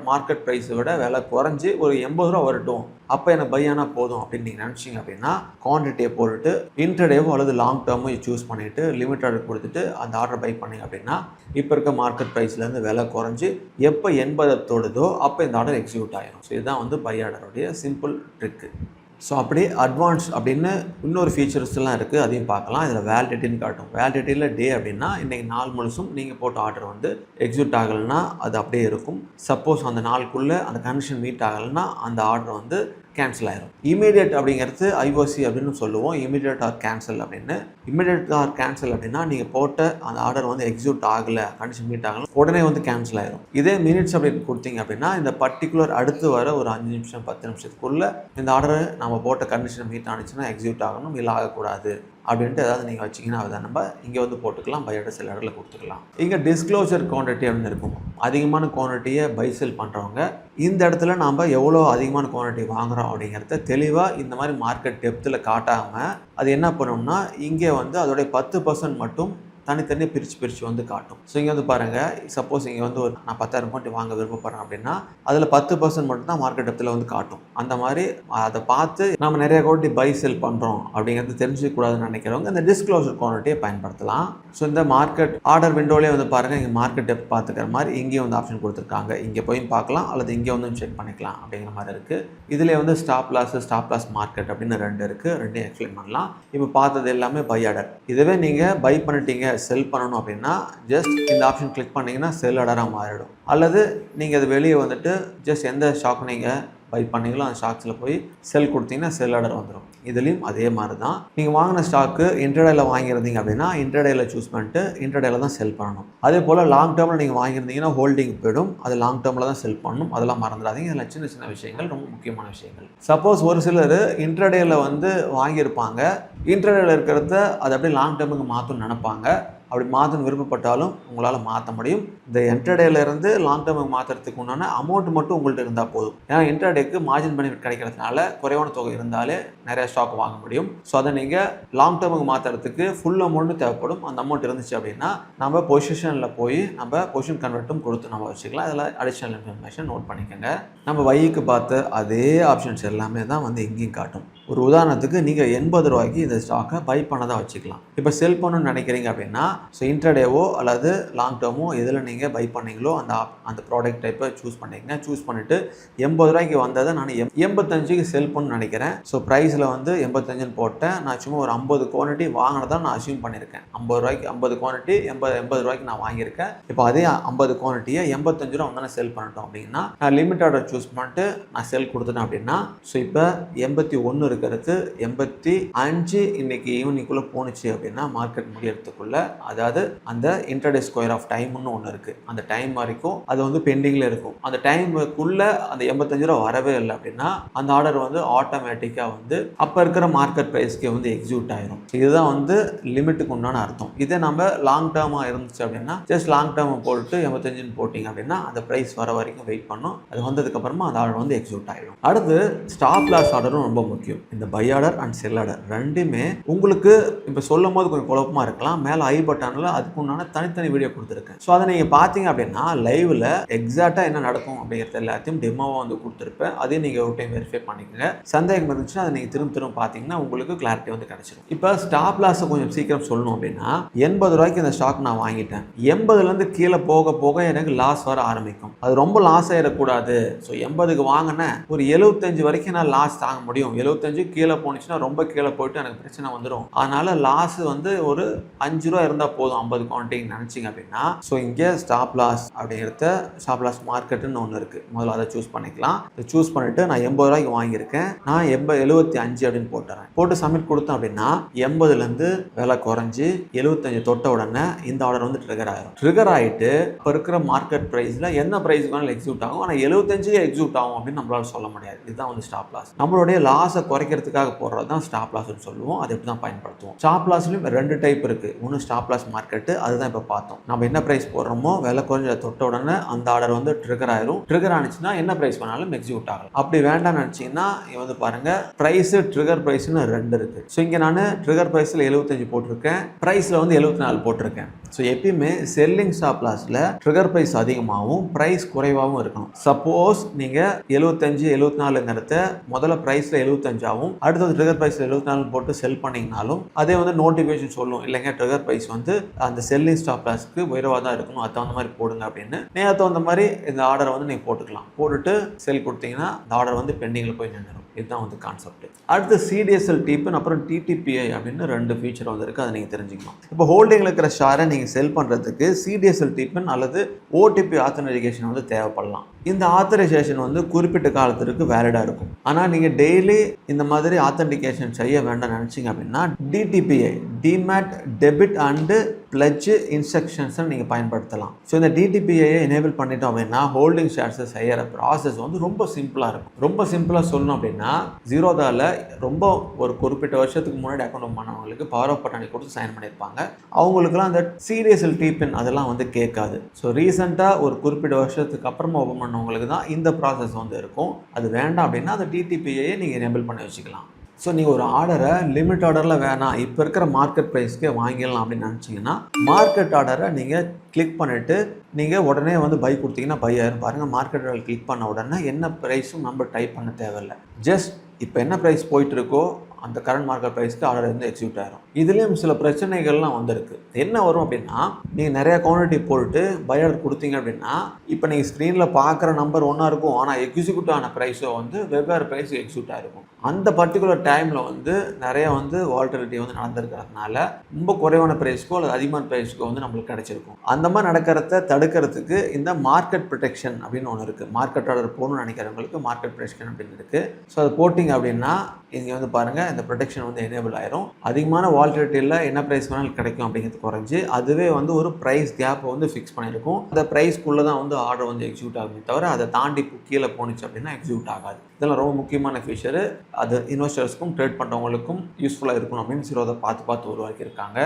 மார்க்கெட் ப்ரைஸை விட விலை குறைஞ்சி ஒரு 80 ரூபா வரட்டும் அப்போ எனக்கு பை ஆனால் போதும் அப்படின்னு நீங்கள் நினச்சிங்க அப்படின்னா குவான்டிட்டியை போட்டுட்டு இன்டர்டேவோ அல்லது லாங் டேர்மோ சூஸ் பண்ணிவிட்டு லிமிட் ஆர்டர் கொடுத்துட்டு அந்த ஆர்டர் பை பண்ணிங்க அப்படின்னா இப்போ இருக்க மார்க்கெட் ப்ரைஸ்லேருந்து விலை குறைஞ்சி எப்போ 80 தொடுதோ அப்போ இந்த ஆர்டர் எக்ஸிக்யூட் ஆகிடும். ஸோ இதுதான் வந்து பை ஆர்டருடைய சிம்பிள் ட்ரிக்கு. ஸோ அப்படியே அட்வான்ஸ் அப்படின்னு இன்னொரு ஃபீச்சர்ஸ்லாம் இருக்குது, அதையும் பார்க்கலாம். இதில் வேலிடிட்டின்னு காட்டும். வேலிடிட்டியில் டே அப்படின்னா இன்றைக்கி நாள் முழுசும் நீங்கள் போட்ட ஆர்டர் வந்து எக்ஸிக்யூட் ஆகலைன்னா அது அப்படியே இருக்கும். சப்போஸ் அந்த நாளுக்குள்ளே அந்த கண்டிஷன் மீட் ஆகலைன்னா அந்த ஆர்டர் வந்து கேன்சல் ஆயிரும். இமீடியட் அப்படிங்கிறது ஐஓசி அப்படின்னு சொல்லுவோம். இமீடியட் ஆர் கேன்சல் அப்படின்னு. இமீடியட் ஆர் கேன்சல் அப்படின்னா நீங்கள் போட்ட அந்த ஆர்டர் வந்து எக்ஸிக்யூட் ஆகலை, கண்டிஷன் மீட் ஆகலை, உடனே வந்து கேன்சல் ஆயிரும். இதே மினிட்ஸ் அப்படின்னு கொடுத்தீங்க அப்படின்னா இந்த பர்டிகுலர் அடுத்து வர ஒரு 5 நிமிஷம் 10 நிமிஷத்துக்குள்ள இந்த ஆர்டர் நம்ம போட்ட கண்டிஷன் மீட் ஆனிச்சுன்னா எக்ஸிக்யூட் ஆகணும், இல்லை ஆகக்கூடாது அப்படின்ட்டு ஏதாவது நீங்கள் வச்சிங்கன்னா அதை நம்ம இங்கே வந்து போட்டுக்கலாம், பை ஆர்டர் செல் ஆர்டரில் கொடுத்துக்கலாம். இங்கே டிஸ்க்ளோசர் குவான்டிட்டி அப்படின்னு இருக்கும். அதிகமான குவான்டிட்டியை பை செல் பண்ணுறவங்க இந்த இடத்துல நாம் எவ்வளோ அதிகமான குவான்டிட்டி வாங்குகிறோம் அப்படிங்கிறத தெளிவாக இந்த மாதிரி மார்க்கெட் டெப்த்தில் காட்டாமல் அது என்ன பண்ணணும்னா இங்கே வந்து அதோடைய 10% மட்டும் தனித்தனியாக பிரித்து வந்து காட்டும். ஸோ இங்கே வந்து பாருங்கள், சப்போஸ் இங்கே வந்து ஒரு நான் 10,000 குவான்டிட்டி வாங்க விருப்பப்படுறேன் அப்படின்னா அதில் 10% மட்டும் தான் மார்க்கெட் டெப்த்தில் வந்து காட்டும். அந்த மாதிரி அதை பார்த்து நம்ம நிறைய குவான்டிட்டி பை செல் பண்ணுறோம் அப்படிங்கிறது தெரிஞ்சுக்கூடாதுன்னு நினைக்கிறவங்க இந்த டிஸ்க்ளோசர் குவான்டிட்டியை பயன்படுத்தலாம். ஸோ இந்த மார்க்கெட் ஆர்டர் விண்டோலேயே வந்து பாருங்கள், இங்கே மார்க்கெட் டெப்த் பார்த்துக்கிற மாதிரி இங்கேயும் வந்து ஆப்ஷன் கொடுத்துருக்காங்க. இங்கே போய் பார்க்கலாம் அல்லது இங்கே வந்து செக் பண்ணிக்கலாம் அப்படிங்கிற மாதிரி இருக்குது. இதில் வந்து ஸ்டாப் லாஸ் மார்க்கெட் அப்படின்னு 2 இருக்குது. 2 எக்ஸ்பிளைன் பண்ணலாம். இப்போ பார்த்தது எல்லாமே பை ஆர்டர். இதுவே நீங்கள் பை பண்ணிட்டீங்க, செல் பண்ணணும் அப்படின்னா ஜஸ்ட் இந்த ஆப்ஷன் கிளிக் பண்ணிங்கன்னா செல் ஆர்டராக மாறிடும். அல்லது நீங்கள் அது வெளியே வந்துட்டு ஜஸ்ட் எந்த ஸ்டாக் நீங்கள் பை பண்ணீங்களோ அந்த ஸ்டாக்ஸில் போய் செல் கொடுத்தீங்கன்னா செல் ஆர்டர் வந்துடும். இதுலேயும் அதே மாதிரி தான். நீங்கள் வாங்கின ஸ்டாக்கு இன்ட்ரடேல வாங்கியிருந்தீங்க அப்படின்னா இன்ட்ரடேல சூஸ் பண்ணிட்டு இன்ட்ரடேல தான் செல் பண்ணணும். அதே போல் லாங் டேர்மில் நீங்கள் வாங்கியிருந்தீங்கன்னா ஹோல்டிங் போய்டும், அது லாங் டேர்மில் தான் செல் பண்ணணும். அதெல்லாம் மறந்துடாதீங்க. இதில் சின்ன சின்ன விஷயங்கள் ரொம்ப முக்கியமான விஷயங்கள். சப்போஸ் ஒரு சிலர் இன்ட்ரடேல வந்து வாங்கியிருப்பாங்க, இன்ட்ரடேல இருக்கிறத அதை அப்படியே லாங் டேர்முக்கு மாற்றணும்னு நினைப்பாங்க. அப்படி மாற்றணும் விருப்பப்பட்டாலும் உங்களால் மாற்ற முடியும். இந்த இன்ட்ராடேலேருந்து லாங் டேர்முக்கு மாற்றுறதுக்கு உண்டான அமௌண்ட் மட்டும் உங்கள்கிட்ட இருந்தால் போதும். ஏன்னா இன்ட்ராடேக்கு மார்ஜின் பெனிஃபிட் கிடைக்கிறதுனால குறைவான தொகை இருந்தாலே நிறைய ஸ்டாக் வாங்க முடியும். ஸோ அதை நீங்கள் லாங் டேர்முக்கு மாற்றுறதுக்கு ஃபுல் அமௌண்ட்டு தேவைப்படும். அந்த அமௌண்ட் இருந்துச்சு அப்படின்னா நம்ம பொசிஷனில் போய் நம்ம பொசிஷன் கன்வெர்ட்டும் கொடுத்து நம்ம வச்சுக்கலாம். அதில் அடிஷ்னல் இன்ஃபர்மேஷன் நோட் பண்ணிக்கோங்க. நம்ம வைக்கு பார்த்த அதே ஆப்ஷன்ஸ் எல்லாமே தான் வந்து எங்கேயும் காட்டும். ஒரு உதாரணத்துக்கு நீங்கள் 80 ரூபாய்க்கு இந்த ஸ்டாக்கை பை பண்ணதாக வச்சுக்கலாம். இப்போ செல் பண்ணணும்னு நினைக்கிறீங்க அப்படின்னா ஸோ இன்ட்ராடேவோ அல்லது லாங் டேர்மோ எதில் நீங்கள் பை பண்ணீங்களோ அந்த ப்ராடக்ட் டைப்பை சூஸ் பண்ணிக்கங்க. சூஸ் பண்ணிவிட்டு 80 ரூபாய்க்கு வந்ததை நான் 85க்கு செல் பண்ணணும்னு நினைக்கிறேன். ஸோ ப்ரைஸில் வந்து 85ன்னு போட்டேன். நான் சும்மா ஒரு 50 குவான்டிட்டி வாங்கினதான் நான் அசியூம் பண்ணியிருக்கேன். 50 ரூபாய்க்கு 50 குவான்டிட்டி 80 ரூபாய்க்கு நான் வாங்கியிருக்கேன். இப்போ அதே 50 குவான்டிட்டியை 85 ரூபா வந்து செல் பண்ணிட்டோம் அப்படின்னா நான் லிமிட் ஆர்டர் சூஸ் பண்ணிட்டு நான் செல் கொடுத்துட்டேன் அப்படின்னா ஸோ இப்போ 81 இருக்கிறது 85 இன்னைக்கு ஈவினிங்குள்ளே போணுச்சு அப்படின்னா மார்க்கெட் முடியறதுக்குள்ள அதாவது அந்த இன்ட்ராடே ஸ்கொயர் ஆஃப் டைம்னு ஒன்று இருக்குது. அந்த டைம் வரைக்கும் அது வந்து பெண்டிங்கில் இருக்கும். அந்த டைமுக்குள்ளே அந்த 85 ரூபா வரவே இல்லை அப்படின்னா அந்த ஆர்டர் வந்து ஆட்டோமேட்டிக்காக வந்து அப்போ இருக்கிற மார்க்கெட் ப்ரைஸ்க்கு வந்து எக்ஸிக்யூட் ஆயிரும். இதுதான் வந்து லிமிட்டுக்கு உண்டான அர்த்தம். இதே நம்ம லாங் டேர்மாக இருந்துச்சு அப்படின்னா ஜஸ்ட் லாங் டேர்மை போட்டு 85ன்னு போட்டிங்க அப்படின்னா அந்த ப்ரைஸ் வர வரைக்கும் வெயிட் பண்ணும். அது வந்ததுக்கப்புறமா அந்த ஆர்டர் வந்து எக்ஸிக்யூட் ஆகிடும். அடுத்து ஸ்டாப் லாஸ் ஆர்டரும் ரொம்ப முக்கியம். இந்த buy order and sell order ரெண்டுமே உங்களுக்கு இப்போ சொல்லும் போது கொஞ்சம் குழப்பமாக இருக்கலாம். மேலே ஐ பட்டனில் அதுக்கு உண்டான தனித்தனி வீடியோ கொடுத்துருக்கேன். ஸோ அதை நீங்கள் பார்த்தீங்க அப்படின்னா லைவில் எக்ஸாக்டாக என்ன நடக்கும் அப்படிங்கிறது எல்லாத்தையும் டெமோவாக வந்து கொடுத்துருப்பேன். அதையும் நீங்கள் ஒரு டைம் வெரிஃபை பண்ணிக்கோங்க. சந்தேகம் இருந்துச்சுன்னா அதை நீங்கள் திரும்ப பார்த்தீங்கன்னா உங்களுக்கு கிளாரிட்டி வந்து கிடைச்சிடும். இப்போ ஸ்டாப் லாஸை கொஞ்சம் சீக்கிரம் சொல்லணும் அப்படின்னா 80 ரூபாய்க்கு இந்த ஸ்டாக் நான் வாங்கிட்டேன். 80லேருந்து கீழே போக போக எனக்கு லாஸ் வர ஆரம்பிக்கும். அது ரொம்ப லாஸ் ஆகிடக்கூடாது. ஸோ 80க்கு வாங்கினேன், ஒரு 75 வரைக்கும் நான் லாஸ் தாங்க முடியும். 75 கீழே போனிச்சுன்னா ரொம்ப கீழே போயிட்டு எனக்கு பிரச்சனை வந்துடும். அதனால லாஸ் வந்து ஒரு 5 ரூபா இருந்தால் போதும் 50 குவான்டிட்டி நினச்சிங்க அப்படின்னா ஸோ இங்கே ஸ்டாப் லாஸ் அப்படிங்கிறத ஸ்டாப் லாஸ் மார்க்கெட்டுன்னு ஒன்று இருக்குது. முதல்ல அதை சூஸ் பண்ணிக்கலாம். இதை சூஸ் பண்ணிவிட்டு நான் 80 ரூபாய்க்கு வாங்கியிருக்கேன், நான் 75 அப்படின்னு போட்டு சப்மிட் கொடுத்தேன் அப்படின்னா 80லேருந்து விலை குறைஞ்சி 75 தொட்ட உடனே இந்த ஆர்டர் வந்து ட்ரிகர் ஆகிடும். ட்ரிகர் ஆகிட்டு இப்போ இருக்கிற மார்க்கெட் ப்ரைஸில் என்ன ப்ரைஸுக்கு வேணாலும் எக்ஸிக்யூட் ஆகும். ஆனால் 75 எக்ஸிக்யூட் ஆகும் அப்படின்னு நம்மளால சொல்ல முடியாது. இதுதான் வந்து ஸ்டாப் லாஸ். நம்மளுடைய லாஸை குறைக்கிறதுக்காக போடுறது தான் ஸ்டாப் லாஸ்ன்னு சொல்லுவோம். அதை எப்படி தான் பயன்படுத்துவோம். ஸ்டாப் லாஸ்லையும் 2 டைப் இருக்குது. ஒன்று ஸ்டாப் லாஸ் மார்க்கெட்டு, அதுதான் இப்போ பார்த்தோம். நம்ம என்ன ப்ரைஸ் போடுறோமோ விலை குறைஞ்ச தொட்ட உடனே அந்த ஆர்டர் வந்து ட்ரிகர் ஆயிரும். ட்ரிகர் ஆனிச்சுன்னா என்ன ப்ரைஸ் வேணாலும் எக்ஸிக்யூட் ஆகலாம். அப்படி வேண்டாம்னு நினச்சிங்கன்னா இங்கே வந்து பாருங்க, ப்ரைஸ் ட்ரிகர் ப்ரைஸ்னு 2 இருக்குது. ஸோ இங்கே நான் ட்ரிகர் ப்ரைஸில் 75 போட்டிருக்கேன், ப்ரைஸில் வந்து 74 போட்டிருக்கேன். ஸோ எப்பயுமே செல்லிங் ஸ்டாப் லாஸில் ட்ரிகர் ப்ரைஸ் அதிகமாகவும் ப்ரைஸ் குறைவாகவும் இருக்கணும். சப்போஸ் நீங்கள் 75 74ங்கிறத முதல்ல ப்ரைஸில் 75ஆகவும் அடுத்தது ட்ரிகர் ப்ரைஸில் 74 போட்டு செல் பண்ணிங்கனாலும் அதே வந்து நோட்டிஃபிகேஷன் சொல்லும், இல்லைங்க ட்ரிகர் ப்ரைஸ் வந்து அந்த செல்லிங் ஸ்டாப் லாஸ்க்கு உயர்வாக தான் இருக்கணும், அது தகுந்த மாதிரி போடுங்க அப்படின்னு. நீங்கள் தகுந்த மாதிரி இந்த ஆர்டரை வந்து நீங்கள் போட்டுக்கலாம். போட்டுட்டு செல் கொடுத்தீங்கன்னா இந்த ஆர்டர் வந்து பெண்டிங்கில் போய் நின்றுடும். இதுதான் வந்து கான்செப்ட். அடுத்து சிடிஎஸ்எல் டீப்பன் அப்புறம் டிடிபிஐ அப்படின்னு 2 ஃபீச்சர் வந்து இருக்குது, அதை நீங்கள் தெரிஞ்சுக்கணும். இப்போ ஹோல்டிங்கில் இருக்கிற ஷேரை நீங்கள் செல் பண்ணுறதுக்கு சிடிஎஸ்எல் டீப்பன் அல்லது ஓடிபி ஆத்தரைசேஷன் வந்து தேவைப்படலாம். இந்த ஆத்தரைசேஷன் வந்து குறிப்பிட்ட காலத்திற்கு வேலிடாக இருக்கும். ஆனால் நீங்கள் டெய்லி இந்த மாதிரி ஆத்தென்டிகேஷன் செய்ய வேண்டாம் நினச்சிங்க அப்படின்னா டிடிபிஐ டிமேட் டெபிட் அண்டு பிளட்ஜ் இன்ஸ்ட்ரக்ஷன்ஸை நீங்கள் பயன்படுத்தலாம். ஸோ இந்த டிடிபிஐயை எனேபிள் பண்ணிட்டோம் அப்படின்னா ஹோல்டிங் ஷேர்ஸை செய்கிற ப்ராசஸ் வந்து ரொம்ப சிம்பிளாக இருக்கும். ரொம்ப சிம்பிளாக சொல்லணும் அப்படின்னா ஜீரோதாவில் ரொம்ப ஒரு குறிப்பிட்ட வருஷத்துக்கு முன்னாடி அக்கௌண்ட் ஓப்பன் பண்ணவங்களுக்கு பவர் ஆஃப் பட்டாணி கொடுத்து சைன் பண்ணியிருப்பாங்க. அவங்களுக்குலாம் அந்த சிடிஎஸ்எல் டீப்பன் அதெல்லாம் வந்து கேட்காது. ஸோ ரீசெண்டாக ஒரு குறிப்பிட்ட வருஷத்துக்கு அப்புறமா ஓப்பன் பண்ணவங்களுக்கு தான் இந்த ப்ராசஸ் வந்து இருக்கும். அது வேண்டாம் அப்படின்னா அந்த டிடிபிஐயை நீங்கள் எனேபிள் பண்ணி வச்சுக்கலாம். ஸோ நீங்கள் ஒரு ஆர்டரை லிமிட் ஆர்டரில் வேணாம், இப்போ இருக்கிற மார்க்கெட் ப்ரைஸ்க்கே வாங்கிடலாம் அப்படின்னு நினச்சிங்கன்னா மார்க்கெட் ஆர்டரை நீங்கள் கிளிக் பண்ணிவிட்டு நீங்கள் உடனே வந்து பை கொடுத்தீங்கன்னா பை ஆயிரும். பாருங்கள், மார்க்கெட் ஆர்டர் கிளிக் பண்ண உடனே என்ன ப்ரைஸும் நம்ம டைப் பண்ண தேவையில்லை. ஜஸ்ட் இப்போ என்ன ப்ரைஸ் போயிட்டுருக்கோ அந்த கரண்ட் மார்க்கெட் ப்ரைஸ்க்கு ஆர்டர் வந்து எக்ஸிக்யூட் ஆகிரும். இதுலேயும் சில பிரச்சனைகள்லாம் வந்திருக்கு. என்ன வரும் அப்படின்னா நீங்கள் நிறையா குவான்டிட்டி போட்டு பை ஆர்டர் கொடுத்தீங்க அப்படின்னா இப்போ நீங்கள் ஸ்க்ரீனில் பார்க்குற நம்பர் ஒன்றா இருக்கும், ஆனால் எக்ஸிக்யூட் ஆன ப்ரைஸோ வந்து வெவ்வேறு ப்ரைஸ் எக்ஸிக்யூட் ஆகிருக்கும். அந்த பர்டிகுலர் டைமில் வந்து நிறைய வந்து வால்டிலிட்டி வந்து நடந்திருக்கிறதுனால ரொம்ப குறைவான ப்ரைஸ்க்கோ அல்லது அதிகமான ப்ரைஸ்க்கோ வந்து நம்மளுக்கு கிடைச்சிருக்கும். அந்த மாதிரி நடக்கிறத தடுக்கிறதுக்கு இந்த மார்க்கெட் ப்ரொடெக்ஷன் அப்படின்னு ஒன்று இருக்குது. மார்க்கெட் ஆர்டர் போகணும்னு நினைக்கிறவங்களுக்கு மார்க்கெட் ப்ரொடெக்ஷன் அப்படின்னு இருக்குது. ஸோ அது போட்டிங்க அப்படின்னா இங்கே வந்து பாருங்கள் இந்த ப்ரொடெக்ஷன் வந்து எனேபிள் ஆயிரும். அதிகமான வால்டிலிட்டியில் என்ன ப்ரைஸ் வேணாலும் கிடைக்கும் அப்படிங்கிறது குறைஞ்சி அதுவே வந்து ஒரு ப்ரைஸ் கேப்பை வந்து ஃபிக்ஸ் பண்ணியிருக்கும். அந்த ப்ரைஸ்க்குள்ளே தான் வந்து ஆர்டர் வந்து எக்ஸிக்யூட் ஆகுமே தவிர அதை தாண்டி கீழே போணுச்சு அப்படின்னா எக்ஸிக்யூட் ஆகாது. இதெல்லாம் ரொம்ப முக்கியமான ஃபீச்சரு. அது இன்வெஸ்டர்ஸ்க்கும் ட்ரேட் பண்ணுறவங்களுக்கும் யூஸ்ஃபுல்லாக இருக்கணும் அப்படின்னு சிலதை பார்த்து உருவாக்கியிருக்காங்க.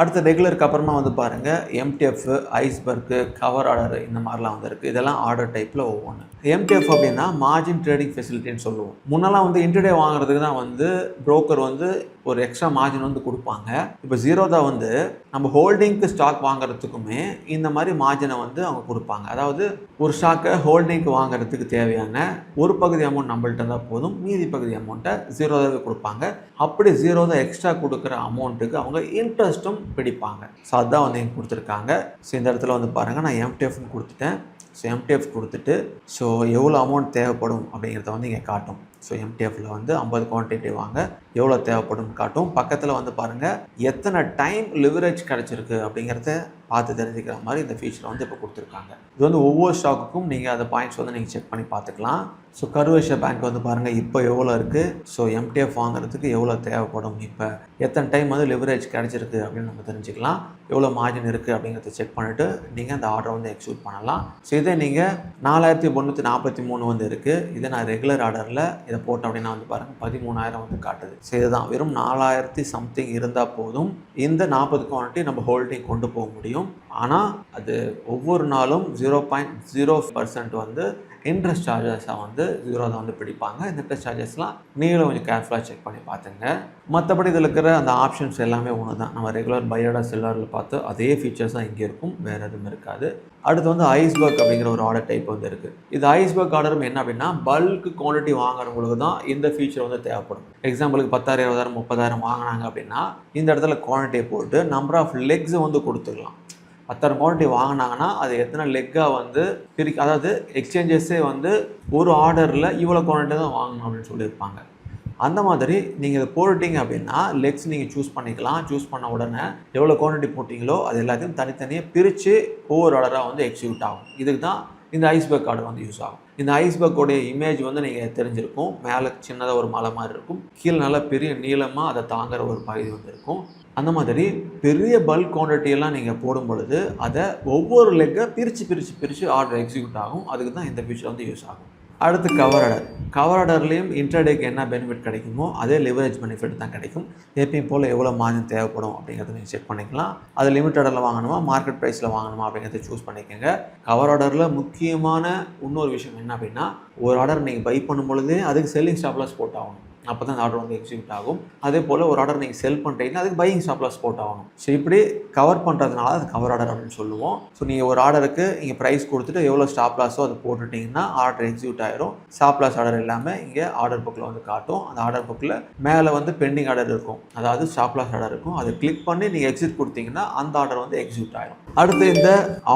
அடுத்த ரெகுலருக்கு அப்புறமா வந்து பாருங்கள் எம்டிஎஃப், ஐஸ்பர்க்கு, கவர் ஆர்டர் இந்த மாதிரிலாம் வந்து இருக்குது. இதெல்லாம் ஆர்டர் டைப்பில் ஒவ்வொன்று. எம்டிஎஃப் அப்படின்னா மார்ஜின் ட்ரேடிங் ஃபெசிலிட்டின்னு சொல்லுவோம். முன்னெல்லாம் வந்து இன்டர்டே வாங்குறதுக்கு தான் வந்து புரோக்கர் வந்து ஒரு எக்ஸ்ட்ரா மார்ஜின் வந்து கொடுப்பாங்க. இப்போ ஜீரோதா வந்து நம்ம ஹோல்டிங்க்கு ஸ்டாக் வாங்குறதுக்குமே இந்த மாதிரி மார்ஜினை வந்து அவங்க கொடுப்பாங்க. அதாவது ஒரு ஸ்டாக்கை ஹோல்டிங்க்கு வாங்குறதுக்கு தேவையான ஒரு பகுதி அமௌண்ட் நம்மள்ட்ட இருந்தால் போதும், மீதி பகுதி அமௌண்ட்டை ஜீரோதாவே கொடுப்பாங்க. அப்படி ஜீரோதா எக்ஸ்ட்ரா கொடுக்குற அமௌண்ட்டுக்கு அவங்க இன்ட்ரெஸ்ட்டும் பிடிப்பாங்க. ஸோ அதுதான் வந்து எங்களுக்கு கொடுத்துருக்காங்க. ஸோ இந்த இடத்துல வந்து பாருங்கள், நான் எம்டிஎஃப்னு கொடுத்துட்டேன். ஸோ எம்டிஎஃப் கொடுத்துட்டு ஸோ எவ்வளோ அமௌண்ட் தேவைப்படும் அப்படிங்கிறத வந்து இங்கே காட்டும். ஸோ எம்டிஎஃப்பில் வந்து 50 குவான்டிட்டி வாங்க எவ்வளோ தேவைப்படும் காட்டும். பக்கத்தில் வந்து பாருங்கள் எத்தனை டைம் லிவரேஜ் கிடச்சிருக்கு அப்படிங்கிறத பார்த்து தெரிஞ்சுக்கிற மாதிரி இந்த ஃபீச்சரை வந்து இப்போ கொடுத்துருக்காங்க. இது வந்து ஒவ்வொரு ஸ்டாக்குக்கும் நீங்கள் அந்த பாயிண்ட்ஸ் வந்து நீங்கள் செக் பண்ணி பார்த்துக்கலாம். ஸோ கருவேஷியா பேங்க் வந்து பாருங்கள் இப்போ எவ்வளோ இருக்குது, ஸோ எம்டிஎஃப் வாங்குறதுக்கு எவ்வளோ தேவைப்படும், இப்போ எத்தனை டைம் வந்து லிவரேஜ் கிடச்சிருக்கு அப்படின்னு நம்ம தெரிஞ்சுக்கலாம். எவ்வளோ மார்ஜின் இருக்குது அப்படிங்கிறத செக் பண்ணிவிட்டு நீங்கள் அந்த ஆர்டரை வந்து எக்ஸிக்யூட் பண்ணலாம். ஸோ இதே நீங்கள் 4343 வந்து இருக்குது. இதை நான் ரெகுலர் ஆர்டரில் இதை போட்டோம் அப்படின்னா வந்து பாருங்கள் 13,000 வந்து காட்டுது. ஸோ இதுதான் வெறும் 4000 சம்திங் இருந்தால் போதும் இந்த 40 குவான்டிட்டி நம்ம ஹோல்டிங் கொண்டு போக முடியும். ஆனால் அது ஒவ்வொரு நாளும் 0.0% வந்து இன்ட்ரெஸ்ட் சார்ஜஸாக வந்து ஜீரோதா வந்து பிடிப்பாங்க. இந்த இன்ட்ரெஸ்ட் சார்ஜஸ்லாம் நீங்களும் கொஞ்சம் கேர்ஃபுல்லாக செக் பண்ணி பார்த்துங்க. மற்றபடி இதில் இருக்கிற அந்த ஆப்ஷன்ஸ் எல்லாமே ஒன்று தான். நம்ம ரெகுலர் பையர்டாக செல்லரில் பார்த்து அதே ஃபீச்சர்ஸ் தான் இங்கே இருக்கும், வேறு எதுவும் இருக்காது. அடுத்து வந்து ஐஸ்பர்க் அப்படிங்கிற ஒரு ஆர்டர் டைப் வந்து இருக்குது. இது ஐஸ்பர்க் ஆர்டரும் என்ன அப்படின்னா பல்க் குவான்டிட்டி வாங்குறவங்களுக்கு தான் இந்த ஃபீச்சர் வந்து தேவைப்படும். எக்ஸாம்பிளுக்கு 10,000, 20,000, 30,000 வாங்கினாங்க அப்படின்னா இந்த இடத்துல குவான்டிட்டியை போட்டு நம்பர் ஆஃப் லெக்ஸை வந்து கொடுத்துக்கலாம். 10,000 குவான்டிட்டி வாங்கினாங்கன்னா அது எத்தனை லெக்காக வந்து அதாவது எக்ஸ்சேஞ்சஸே வந்து ஒரு ஆர்டரில் இவ்வளோ குவான்டிட்டி தான் வாங்கணும் அப்படின்னு சொல்லியிருப்பாங்க. அந்த மாதிரி நீங்கள் இதை போட்டுட்டீங்க அப்படின்னா லெக்ஸ் நீங்கள் சூஸ் பண்ணிக்கலாம். சூஸ் பண்ண உடனே எவ்வளோ குவான்டிட்டி போட்டிங்களோ அது எல்லாத்தையும் தனித்தனியாக பிரித்து ஒவ்வொரு ஆர்டராக வந்து எக்ஸிக்யூட் ஆகும். இதுக்கு தான் இந்த ஐஸ்பர்க் ஆர்டர் வந்து யூஸ் ஆகும். இந்த ஐஸ்பர்க்கோடைய இமேஜ் வந்து நீங்கள் தெரிஞ்சிருக்கும். மேலே சின்னதாக ஒரு மலை மாதிரி இருக்கும், கீழே நல்லா பெரிய நீளமாக அதை தாங்குகிற ஒரு பகுதி வந்து இருக்கும். அந்த மாதிரி பெரிய பல்க் குவான்டிட்டியெல்லாம் நீங்கள் போடும் பொழுது அதை ஒவ்வொரு லெக்கை பிரித்து ஆர்டர் எக்ஸிக்யூட் ஆகும். அதுக்கு தான் இந்த ஃபீச்சர் வந்து யூஸ் ஆகும். அடுத்து கவர் ஆர்டர். கவர் ஆர்டர்லேயும் இன்ட்ராடேக்கு என்ன பெனிஃபிட் கிடைக்குமோ அதே லிவரேஜ் பெனிஃபிட் தான் கிடைக்கும். எப்பயும் போல் எவ்வளோ மார்ஜின் தேவைப்படும் அப்படிங்கிறத நீங்கள் செக் பண்ணிக்கலாம். அது லிமிட் ஆர்டரில் வாங்கணுமா மார்க்கெட் ப்ரைஸில் வாங்கணுமா அப்படிங்கிறத சூஸ் பண்ணிக்கோங்க. கவர் ஆர்டரில் முக்கியமான இன்னொரு விஷயம் என்ன அப்படின்னா ஒரு ஆர்டர் நீங்கள் பை பண்ணும் பொழுதே அதுக்கு செல்லிங் ஸ்டாப் லாஸ் போட்டாகணும். அப்போ தான் அந்த ஆர்டர் வந்து எக்ஸிக்யூட் ஆகும். அதே போல் ஒரு ஆர்டர் நீங்கள் செல் பண்ணுறீங்கன்னா அதுக்கு பையிங் ஸ்டாப் லாஸ் போட்டு ஆகணும். ஸோ இப்படி கவர் பண்ணுறதுனால அது கவர் ஆர்டர் அப்படின்னு சொல்லுவோம். ஸோ நீங்கள் ஒரு ஆர்டருக்கு இங்கே ப்ரைஸ் கொடுத்துட்டு எவ்வளோ ஸ்டாப் லாஸோ அதை போட்டுட்டிங்கன்னா ஆர்டர் எக்ஸிக்யூட் ஆயிரும். ஸ்டாப் லாஸ் ஆர்டர் இல்லாமல் இங்கே ஆர்டர் புக்கில் வந்து காட்டும். அந்த ஆர்டர் புக்கில் மேலே வந்து பெண்டிங் ஆர்டர் இருக்கும், அதாவது ஸ்டாப் லாஸ் ஆர்டர் இருக்கும். அதை கிளிக் பண்ணி நீங்கள் எக்ஸிட் கொடுத்தீங்கன்னா அந்த ஆர்டர் வந்து எக்ஸிக்யூட் ஆயிரும். அடுத்து இந்த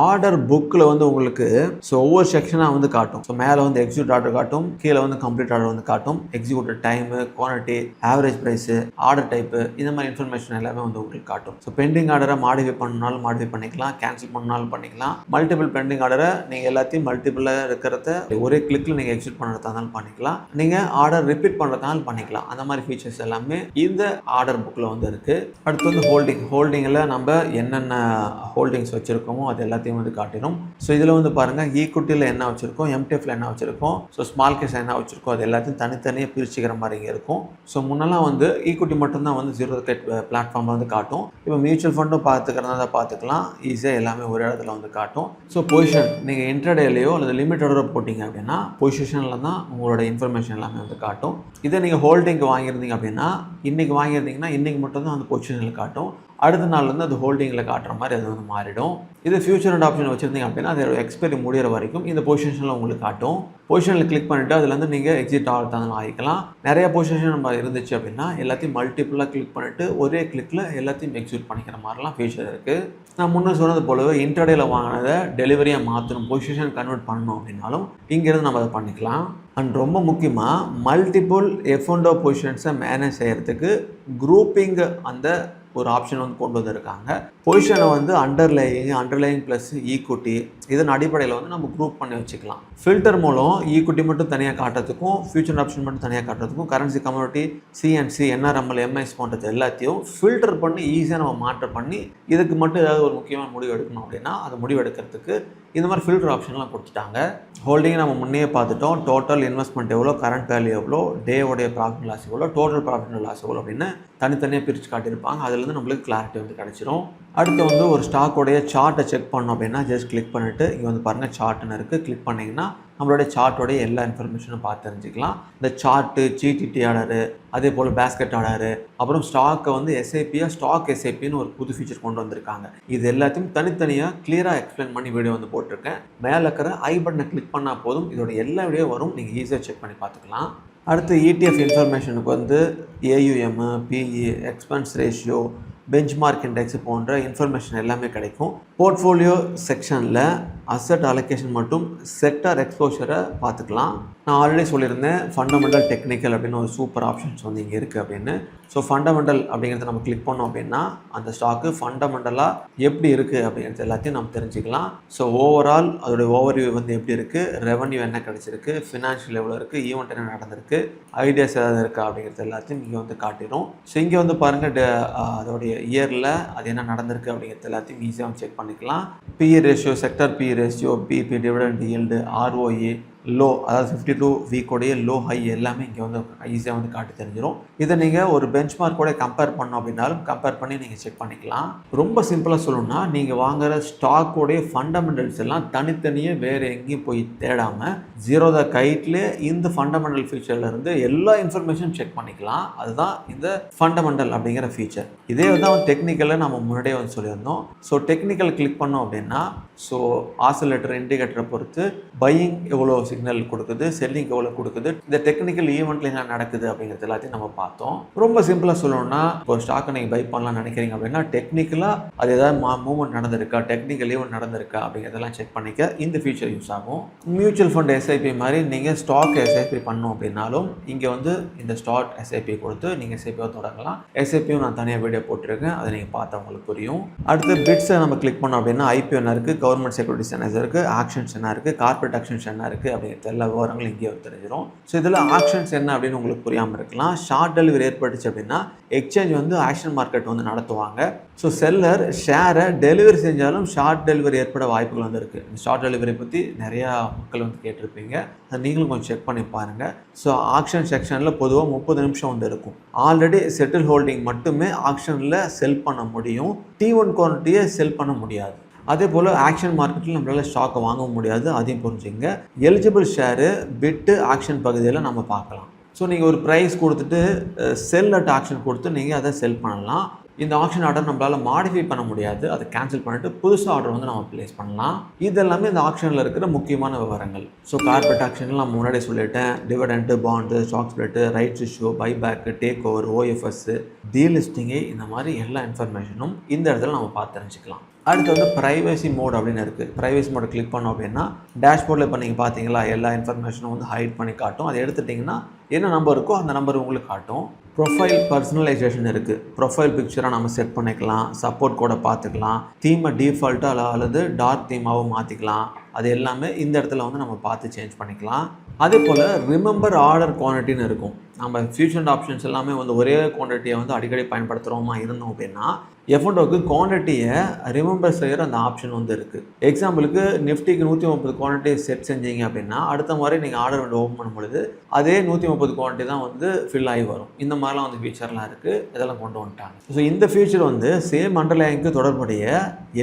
ஆர்டர் புக்கில் வந்து உங்களுக்கு ஸோ ஒவ்வொரு செக்ஷனாக வந்து காட்டும். ஸோ மேலே வந்து எக்ஸிக்யூட் ஆர்டர் காட்டும், கீழே வந்து கம்ப்ளீட் ஆர்டர் வந்து காட்டும், executed time, quantity, average price, order type, இந்த மாதிரி இன்ஃபர்மேஷன் எல்லாமே வந்து உங்களுக்கு காட்டும். ஸோ பெண்டிங் ஆர்டரை மாடிஃபை பண்ணாலும் மாடிஃபை பண்ணிக்கலாம், கேன்சல் பண்ணாலும் பண்ணிக்கலாம். மல்டிபிள் பெண்டிங் ஆர்டரை நீங்கள் எல்லாத்தையும் மல்டிபிளாக இருக்கிறத ஒரே கிளிக்கில் நீங்கள் எக்ஸிக்யூட் பண்ணுறதாலும் பண்ணிக்கலாம், நீங்கள் ஆர்டர் ரிப்பீட் பண்ணுறதாலும் பண்ணிக்கலாம். அந்த மாதிரி ஃபீச்சர்ஸ் எல்லாமே இந்த ஆர்டர் புக்கில் வந்து இருக்குது. அடுத்து வந்து ஹோல்டிங்கில் நம்ம என்னென்ன ஹோல்டிங்ஸ் வச்சுருக்கோமோ அது எல்லாத்தையும் வந்து காட்டிடும். ஸோ இதில் வந்து பாருங்கள் ஈக்விட்டியில் என்ன வச்சுருக்கோம், எம்டிஎஃப்ல என்ன வச்சுருக்கோம், ஸோ ஸ்மால் கேஸ் என்ன வச்சுருக்கோம், அது எல்லாத்தையும் தனித்தனியாக பிரிச்சுக்கிற மாதிரி இங்கே இருக்கும். ஸோ முன்னெல்லாம் வந்து ஈக்விட்டி மட்டும்தான் வந்து ஜீரோ த கைட் பிளாட்ஃபார்மில் வந்து காட்டும். இப்போ மியூச்சுவல் ஃபண்டும் பார்த்துக்கிறதா பார்த்துக்கலாம், ஈஸியாக எல்லாமே ஒரு இடத்துல வந்து காட்டும். ஸோ பொசிஷன் நீங்கள் இன்ட்ராடேலையோ அல்லது லிமிட்டடோ போட்டிங்க அப்படின்னா பொசிஷனில் தான் உங்களோட இன்ஃபர்மேஷன் எல்லாமே வந்து காட்டும். இதே நீங்கள் ஹோல்டிங்க்கு வாங்கியிருந்தீங்க அப்படின்னா இன்றைக்கி வாங்கியிருந்தீங்கன்னா இன்றைக்கி மட்டும்தான் அந்த பொசிஷனில் காட்டும், அடுத்த நாள் வந்து அது ஹோல்டிங்கில் காட்டுற மாதிரி அது வந்து மாறிடும். இது ஃபியூச்சர் அண்ட் ஆப்ஷன் வச்சுருந்தீங்க அப்படின்னா அதோட எக்ஸ்பைரி முடிகிற வரைக்கும் இந்த பொசிஷனில் உங்களுக்கு காட்டும். பொசிஷனில் கிளிக் பண்ணிவிட்டு அதுலேருந்து நீங்கள் எக்ஸிட் ஆகிறதாலும் ஆகிக்கலாம். நிறைய பொசிஷன் நம்ம இருந்துச்சு அப்படின்னா எல்லாத்தையும் மல்டிப்புளாக கிளிக் பண்ணிவிட்டு ஒரே கிளிக்கில் எல்லாத்தையும் எக்ஸிக்யூட் பண்ணிக்கிற மாதிரிலாம் ஃபீச்சர் இருக்குது. நான் முன்னே சொன்னது போலவே இன்டர்டேயில் வாங்கினதை டெலிவரியாக மாற்றணும், பொசிஷன் கன்வெர்ட் பண்ணணும் அப்படின்னாலும் இங்கேருந்து நம்ம அதை பண்ணிக்கலாம். அண்ட் ரொம்ப முக்கியமாக மல்டிபிள் F&O பொசிஷன்ஸை மேனேஜ் செய்கிறதுக்கு குரூப்பிங் அந்த ஒரு ஆப்ஷன் வந்து கொண்டு வந்திருக்காங்க. பொசிஷனை வந்து அண்டர்லைங் ப்ளஸ் ஈக்விட்டி இதன் அடிப்படையில் வந்து நம்ம குரூப் பண்ணி வச்சுக்கலாம். ஃபில்டர் மூலம் ஈக்விட்டி மட்டும் தனியாக காட்டுறதுக்கும் ஃபியூச்சர் ஆப்ஷன் மட்டும் தனியாக காட்டுறதுக்கும் கரன்சி, கம்யூனிட்டி, சிஎன்சி, என்ஆர்எம்எல், எம்ஐஎஸ் போன்றது எல்லாத்தையும் ஃபில்டர் பண்ணி ஈஸியாக நம்ம மாற்றம் பண்ணி இதுக்கு மட்டும் ஏதாவது ஒரு முக்கியமான முடிவு எடுக்கணும் அப்படின்னா அது முடிவு எடுக்கிறதுக்கு இந்த மாதிரி ஃபில்டர் ஆப்ஷன்லாம் கொடுத்துட்டாங்க. ஹோல்டிங் நம்ம முன்னே பார்த்துட்டோம், டோட்டல் இன்வெஸ்ட்மெண்ட் எவ்வளோ, கரண்ட் வேல்யூ எவ்வளோ, டேவோடைய ப்ராஃபிட் லாஸ் எவ்வளோ, டோட்டல் ப்ராஃபிட் லாஸ் எவ்வளோ அப்படின்னு தனித்தனியாக பிரித்து காட்டியிருப்பாங்க. அதுலேருந்து நம்மளுக்கு கிளாரிட்டி வந்து கிடச்சிரும். அடுத்து வந்து ஒரு ஸ்டாக்கோடைய சார்ட்டை செக் பண்ணோம் அப்படின்னா ஜஸ்ட் கிளிக் பண்ணிவிட்டு இங்கே வந்து பாருங்கள் சார்ட்டுன்னு இருக்குது, கிளிக் பண்ணிங்கன்னா நம்மளுடைய சார்ட்டோடைய எல்லா இன்ஃபர்மேஷனும் பார்த்து தெரிஞ்சுக்கலாம். இந்த சார்ட்டு, ஜிடிடி ஆர்டரு, அதே போல் பேஸ்கெட் ஆர்டரு, அப்புறம் ஸ்டாக்கை வந்து எஸ்ஐபியாக ஸ்டாக் எஸ்ஐபின்னு ஒரு புது ஃபீச்சர் கொண்டு வந்திருக்காங்க. இது எல்லாத்தையும் தனித்தனியாக கிளியராக எக்ஸ்பிளைன் பண்ணி வீடியோ வந்து போட்டிருக்கேன். மேலே இருக்கிற ஐ பட்டனை கிளிக் பண்ணால் போதும் இதோட எல்லா வீடியோ வரும், நீங்கள் ஈஸியாக செக் பண்ணி பார்த்துக்கலாம். அடுத்து ETF இன்ஃபர்மேஷனுக்கு வந்து AUM, PE, expense ratio, benchmark index போன்ற இன்ஃபர்மேஷன் எல்லாமே கிடைக்கும். போர்ட்ஃபோலியோ செக்ஷனில் அசட் அலோகேஷன் மற்றும் செக்டார் எக்ஸ்போஷரை பார்த்துக்கலாம். நான் ஆல்ரெடி சொல்லியிருந்தேன் ஃபண்டமெண்டல், டெக்னிக்கல் அப்படின்னு ஒரு சூப்பர் ஆப்ஷன்ஸ் வந்து இங்கே இருக்குது அப்படின்னு. ஸோ ஃபண்டமெண்டல் அப்படிங்கிறத நம்ம கிளிக் பண்ணோம் அப்படின்னா அந்த ஸ்டாக்கு ஃபண்டமெண்டலாக எப்படி இருக்குது அப்படிங்கிறது எல்லாத்தையும் நம்ம தெரிஞ்சுக்கலாம். ஸோ ஓவரால் அதோடைய ஓவர்வியூ வந்து எப்படி இருக்குது, ரெவன்யூ என்ன கிடச்சிருக்கு, ஃபினான்ஷியல் எவ்வளோ இருக்குது, ஈவெண்ட் என்ன நடந்திருக்கு, ஐடியாஸ் ஏதாவது இருக்கா அப்படிங்கிறது எல்லாத்தையும் இங்கே வந்து காட்டிடும். ஸோ இங்கே வந்து பாருங்கள் அதோடைய இயரில் அது என்ன நடந்திருக்கு அப்படிங்கிறது எல்லாத்தையும் ஈஸியாக செக் பண்ணிக்கலாம். PE ratio, sector PE ratio, PB, dividend yield, ROE, low, அதாவது 52 வீக்கோடைய லோ ஹை எல்லாமே இங்கே வந்து ஈஸியாக வந்து காட்டி தெரிஞ்சிடும். இதை நீங்கள் ஒரு பெஞ்ச்மார்க்கோட கம்பேர் பண்ணோம் அப்படின்னாலும் கம்பேர் பண்ணி நீங்கள் செக் பண்ணிக்கலாம். ரொம்ப சிம்பிளாக சொல்லணும்னா நீங்கள் வாங்குகிற ஸ்டாக்கோடைய ஃபண்டமெண்டல்ஸ் எல்லாம் தனித்தனியாக வேறு எங்கேயும் போய் தேடாமல் ஜீரோ த கைட்லேயே இந்த ஃபண்டமெண்டல் ஃபீச்சர்லேருந்து எல்லா இன்ஃபர்மேஷனும் செக் பண்ணிக்கலாம். அதுதான் இந்த ஃபண்டமெண்டல் அப்படிங்கிற ஃபீச்சர். இதே தான் டெக்னிக்கலில் நம்ம முன்னாடியே வந்து சொல்லியிருந்தோம். ஸோ டெக்னிக்கல் கிளிக் பண்ணோம் அப்படின்னா ஸோ ஆசிலேட்டர் இண்டிகேட்டரை பொறுத்து பையிங் எவ்வளோ சிக்னல் கொடுக்குது, செல்லிங் எவ்வளோ கொடுக்குது, இந்த டெக்னிக்கல் ஈவெண்ட்ல என்ன நடக்குது அப்படிங்கிறது எல்லாத்தையும் நம்ம பார்த்தோம். ரொம்ப சிம்பிளாக சொல்லணும்னா ஒரு ஸ்டாக்கை நீங்கள் பை பண்ணலாம் நினைக்கிறீங்க அப்படின்னா டெக்னிக்கலாக அது ஏதாவது மூவ்மெண்ட் நடந்திருக்கா, டெக்னிக்கல் ஈவெண்ட் நடந்திருக்கா அப்படிங்கிறதெல்லாம் செக் பண்ணிக்க இந்த ஃபீச்சர் யூஸ் ஆகும். மியூச்சுவல் ஃபண்ட் SIP மாதிரி நீங்கள் ஸ்டாக் SIP பண்ணோம் அப்படின்னாலும் இங்கே வந்து இந்த ஸ்டாக் SIP கொடுத்து நீங்கள் SIP தொடங்கலாம். SIPயும் நான் தனியாக வீடியோ போட்டிருக்கேன், அதை நீங்கள் பார்த்தா உங்களுக்கு புரியும். அடுத்து பிட்ஸை நம்ம கிளிக் பண்ணோம் அப்படின்னா IPO என்ன இருக்குது, கவர்மெண்ட் செக்யூரிட்டிஸ் என்ன இருக்குது, ஆக்ஷன்ஸ் என்ன இருக்குது, கார்பரேட் ஆக்ஷன்ஸ் என்ன இருக்குது அப்படிங்கிறது எல்லா விவரங்களும் இங்கே தெரிஞ்சிடும். ஸோ இதில் ஆக்ஷன்ஸ் என்ன அப்படின்னு உங்களுக்கு புரியாமல் இருக்கலாம். ஷார்ட் டெலிவரி ஏற்பட்டுச்சு அப்படின்னா எக்ஸ்சேஞ்ச் வந்து ஆக்ஷன் மார்க்கெட் வந்து நடத்துவாங்க. ஸோ செல்லர் ஷேரை டெலிவரி செஞ்சாலும் ஷார்ட் டெலிவரி ஏற்பட வாய்ப்புகள் வந்து இருக்குது. இந்த ஷார்ட் டெலிவரி பற்றி நிறையா மக்கள் வந்து கேட்டிருப்பீங்க, அதை நீங்களும் கொஞ்சம் செக் பண்ணி பாருங்கள். ஸோ ஆக்ஷன் செக்ஷனில் பொதுவாக 30 நிமிஷம் வந்து இருக்கும். ஆல்ரெடி செட்டில் ஹோல்டிங் மட்டுமே ஆக்ஷனில் செல் பண்ண முடியும், T1 குவான்டிட்டியை செல் பண்ண முடியாது. அதே போல் ஆக்ஷன் மார்க்கெட்டில் நம்மளால் ஸ்டாக்கை வாங்க முடியாது, அதையும் புரிஞ்சுங்க. எலிஜிபிள் ஷேரு பிட்டு ஆக்ஷன் பகுதியில் நம்ம பார்க்கலாம். ஸோ நீங்கள் ஒரு ப்ரைஸ் கொடுத்துட்டு செல் அட் ஆக்ஷன் கொடுத்து நீங்கள் அதை செல் பண்ணலாம். இந்த ஆக்ஷன் ஆர்டர் நம்மளால் மாடிஃபை பண்ண முடியாது. அதை கேன்சல் பண்ணிட்டு புதுசு ஆர்டர் வந்து நம்ம ப்ளேஸ் பண்ணலாம். இதெல்லாமே இந்த ஆக்ஷனில் இருக்கிற முக்கியமான விவரங்கள். ஸோ கார்பரேட் ஆக்ஷனில் நான் முன்னாடி சொல்லிட்டேன். Dividend, bond, stock split, rights issue, buyback, take over, OFS, delisting, இந்த மாதிரி எல்லா இன்ஃபர்மேஷனும் இந்த இடத்துல நம்ம பார்த்து தெரிஞ்சுக்கலாம். அடுத்து வந்து ப்ரைவசி மோட் அப்படின்னு இருக்குது. ப்ரைவசி மோடை கிளிக் பண்ணோம் அப்படின்னா டேஷ்போர்டில் இப்போ நீங்கள் பார்த்தீங்களா எல்லா இன்ஃபர்மேஷனும் வந்து ஹைட் பண்ணி காட்டும். அதை எடுத்துட்டிங்கன்னா என்ன நம்பர் இருக்கோ அந்த நம்பர் உங்களுக்கு காட்டும். ப்ரொஃபைல் பர்சனலைசேஷன் இருக்குது. ப்ரொஃபைல் பிக்சராக நம்ம செட் பண்ணிக்கலாம். சப்போர்ட் கோடை பார்த்துக்கலாம். தீமை டிஃபால்ட்டாக அல்லது டார்க் தீமாவும் மாற்றிக்கலாம். அது எல்லாமே இந்த இடத்துல வந்து நம்ம பார்த்து சேஞ்ச் பண்ணிக்கலாம். அதே போல் ரிமெம்பர் ஆர்டர் குவான்டிட்டின்னு இருக்கும். நம்ம ஃபியூச்சர் ஆப்ஷன்ஸ் எல்லாமே வந்து ஒரே குவான்டிட்டியை வந்து அடிக்கடி பயன்படுத்துகிறோமா இருந்தோம் அப்படின்னா F&Oக்கு குவான்டிட்டியை ரிமெம்பர் செய்கிற அந்த ஆப்ஷன் வந்து இருக்குது. எக்ஸாம்பிளுக்கு நிஃப்டிக்கு 130 குவான்டிட்டி செட் செஞ்சீங்க அப்படின்னா அடுத்த முறை நீங்கள் ஆர்டர் வந்து ஓப்பன் பண்ணும்பொழுது அதே 130 குவான்டிட்டி தான் வந்து ஃபில் ஆகி வரும். இந்த மாதிரிலாம் வந்து ஃபீச்சர்லாம் இருக்குது. இதெல்லாம் கொண்டு வந்துட்டாங்க. ஸோ இந்த ஃபீச்சர் வந்து சேம் அண்டர்லைனுக்கு தொடர்புடைய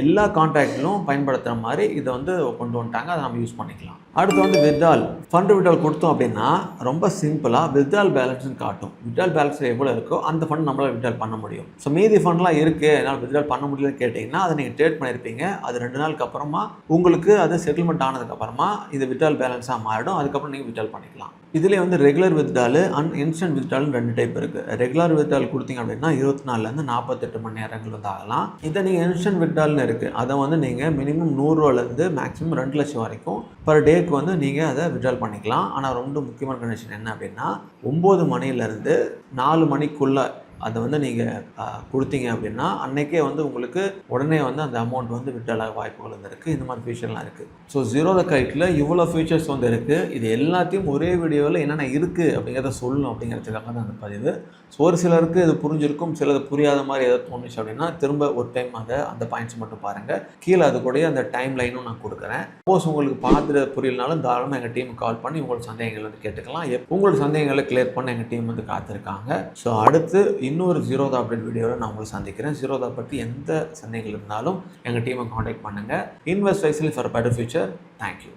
எல்லா கான்ட்ராக்டிலும் பயன்படுத்துகிற மாதிரி இதை வந்து கொண்டு வந்துட்டாங்க. அதை நம்ம யூஸ் பண்ணிக்கலாம். அடுத்து வந்து வித்ட்ரால், ஃபண்ட் வித்ட்ரால் கொடுத்தோம் அப்படின்னா ரொம்ப சிம்பிளாக வித்ட்ரால் பேலன்ஸ்னு காட்டும். வித்ட்ரால் பேலன்ஸ் எவ்வளோ இருக்கோ அந்த ஃபண்ட் நம்மளால் வித்ட்ரால் பண்ண முடியும். ஸோ மீதி ஃபண்ட்லாம் இருக்குது என்னால் வித்ட்ரால் பண்ண முடியலன்னு கேட்டிங்கன்னா அதை நீங்கள் ட்ரேட் பண்ணியிருப்பீங்க. அது 2 நாளுக்கு அப்புறமா உங்களுக்கு அது செட்டில்மெண்ட் ஆனதுக்கப்புறமா இது வித்ட்ரால் பேலன்ஸாக மாறிடும். அதுக்கப்புறம் நீங்கள் வித்ட்ரால் பண்ணிக்கலாம். இதிலே வந்து ரெகுலர் வித்ட்ரால் அண்ட் இன்ஸ்டன்ட் வித்ட்ரால்னு 2 டைப் இருக்குது. ரெகுலர் வித்ட்ரால் கொடுத்தீங்க அப்படின்னா 24லேருந்து 48 மணி நேரங்கள் வந்து ஆகலாம். இதை நீங்கள் இன்ஸ்டன்ட் வித்ட்ரால்னு இருக்குது. அதை வந்து நீங்கள் மினிமம் 100 ரூபாலேருந்து மேக்ஸிமம் 2 லட்சம் வரைக்கும் பர் டேக்கு வந்து நீங்கள் அதை வித்ட்ரால் பண்ணிக்கலாம். ஆனால் ரொம்ப முக்கியமான கண்டிஷன் என்ன அப்படின்னா 9 மணிலேருந்து 4 மணிக்குள்ளே அதை வந்து நீங்கள் கொடுத்தீங்க அப்படின்னா அன்றைக்கே வந்து உங்களுக்கு உடனே வந்து அந்த அமௌண்ட் வந்து வித்ட்ரால் ஆக வாய்ப்புகள் வந்து இருக்குது. இந்த மாதிரி ஃபீச்சர்லாம் இருக்குது. ஸோ ஜீரோ த கைட்டில் இவ்வளோ ஃபீச்சர்ஸ் வந்து இருக்குது. இது எல்லாத்தையும் ஒரே வீடியோவில் என்னென்ன இருக்குது அப்படிங்கிறத சொல்லணும் அப்படிங்கிறதுக்காக தான் அந்த பதிவு. ஸோ ஒரு சிலருக்கு இது புரிஞ்சிருக்கும், சிலது புரியாத மாதிரி எதாவது தோணுச்சு அப்படின்னா திரும்ப ஒரு டைம் அந்த பாயிண்ட்ஸ் மட்டும் பாருங்கள். கீழே அது கூட அந்த டைம் லைனும் நான் கொடுக்குறேன். சப்போஸ் உங்களுக்கு பார்த்துட்டு புரியலனாலும் தாராளமாக எங்கள் டீமுக்கு கால் பண்ணி உங்களோட சந்தேகங்கள் வந்து கேட்டுக்கலாம். உங்களோட சந்தேகங்களை கிளியர் பண்ண எங்கள் டீம் வந்து காத்திருக்காங்க. ஸோ அடுத்து இன்னொரு ஜீரோதா அப்டேட் வீடியோவில் நான் உங்களை சந்திக்கிறேன். ஜீரோதா பற்றி எந்த சந்தேகங்கள் இருந்தாலும் எங்கள் டீமை காண்டாக்ட் பண்ணுங்கள். Invest wisely for better future. Thank you.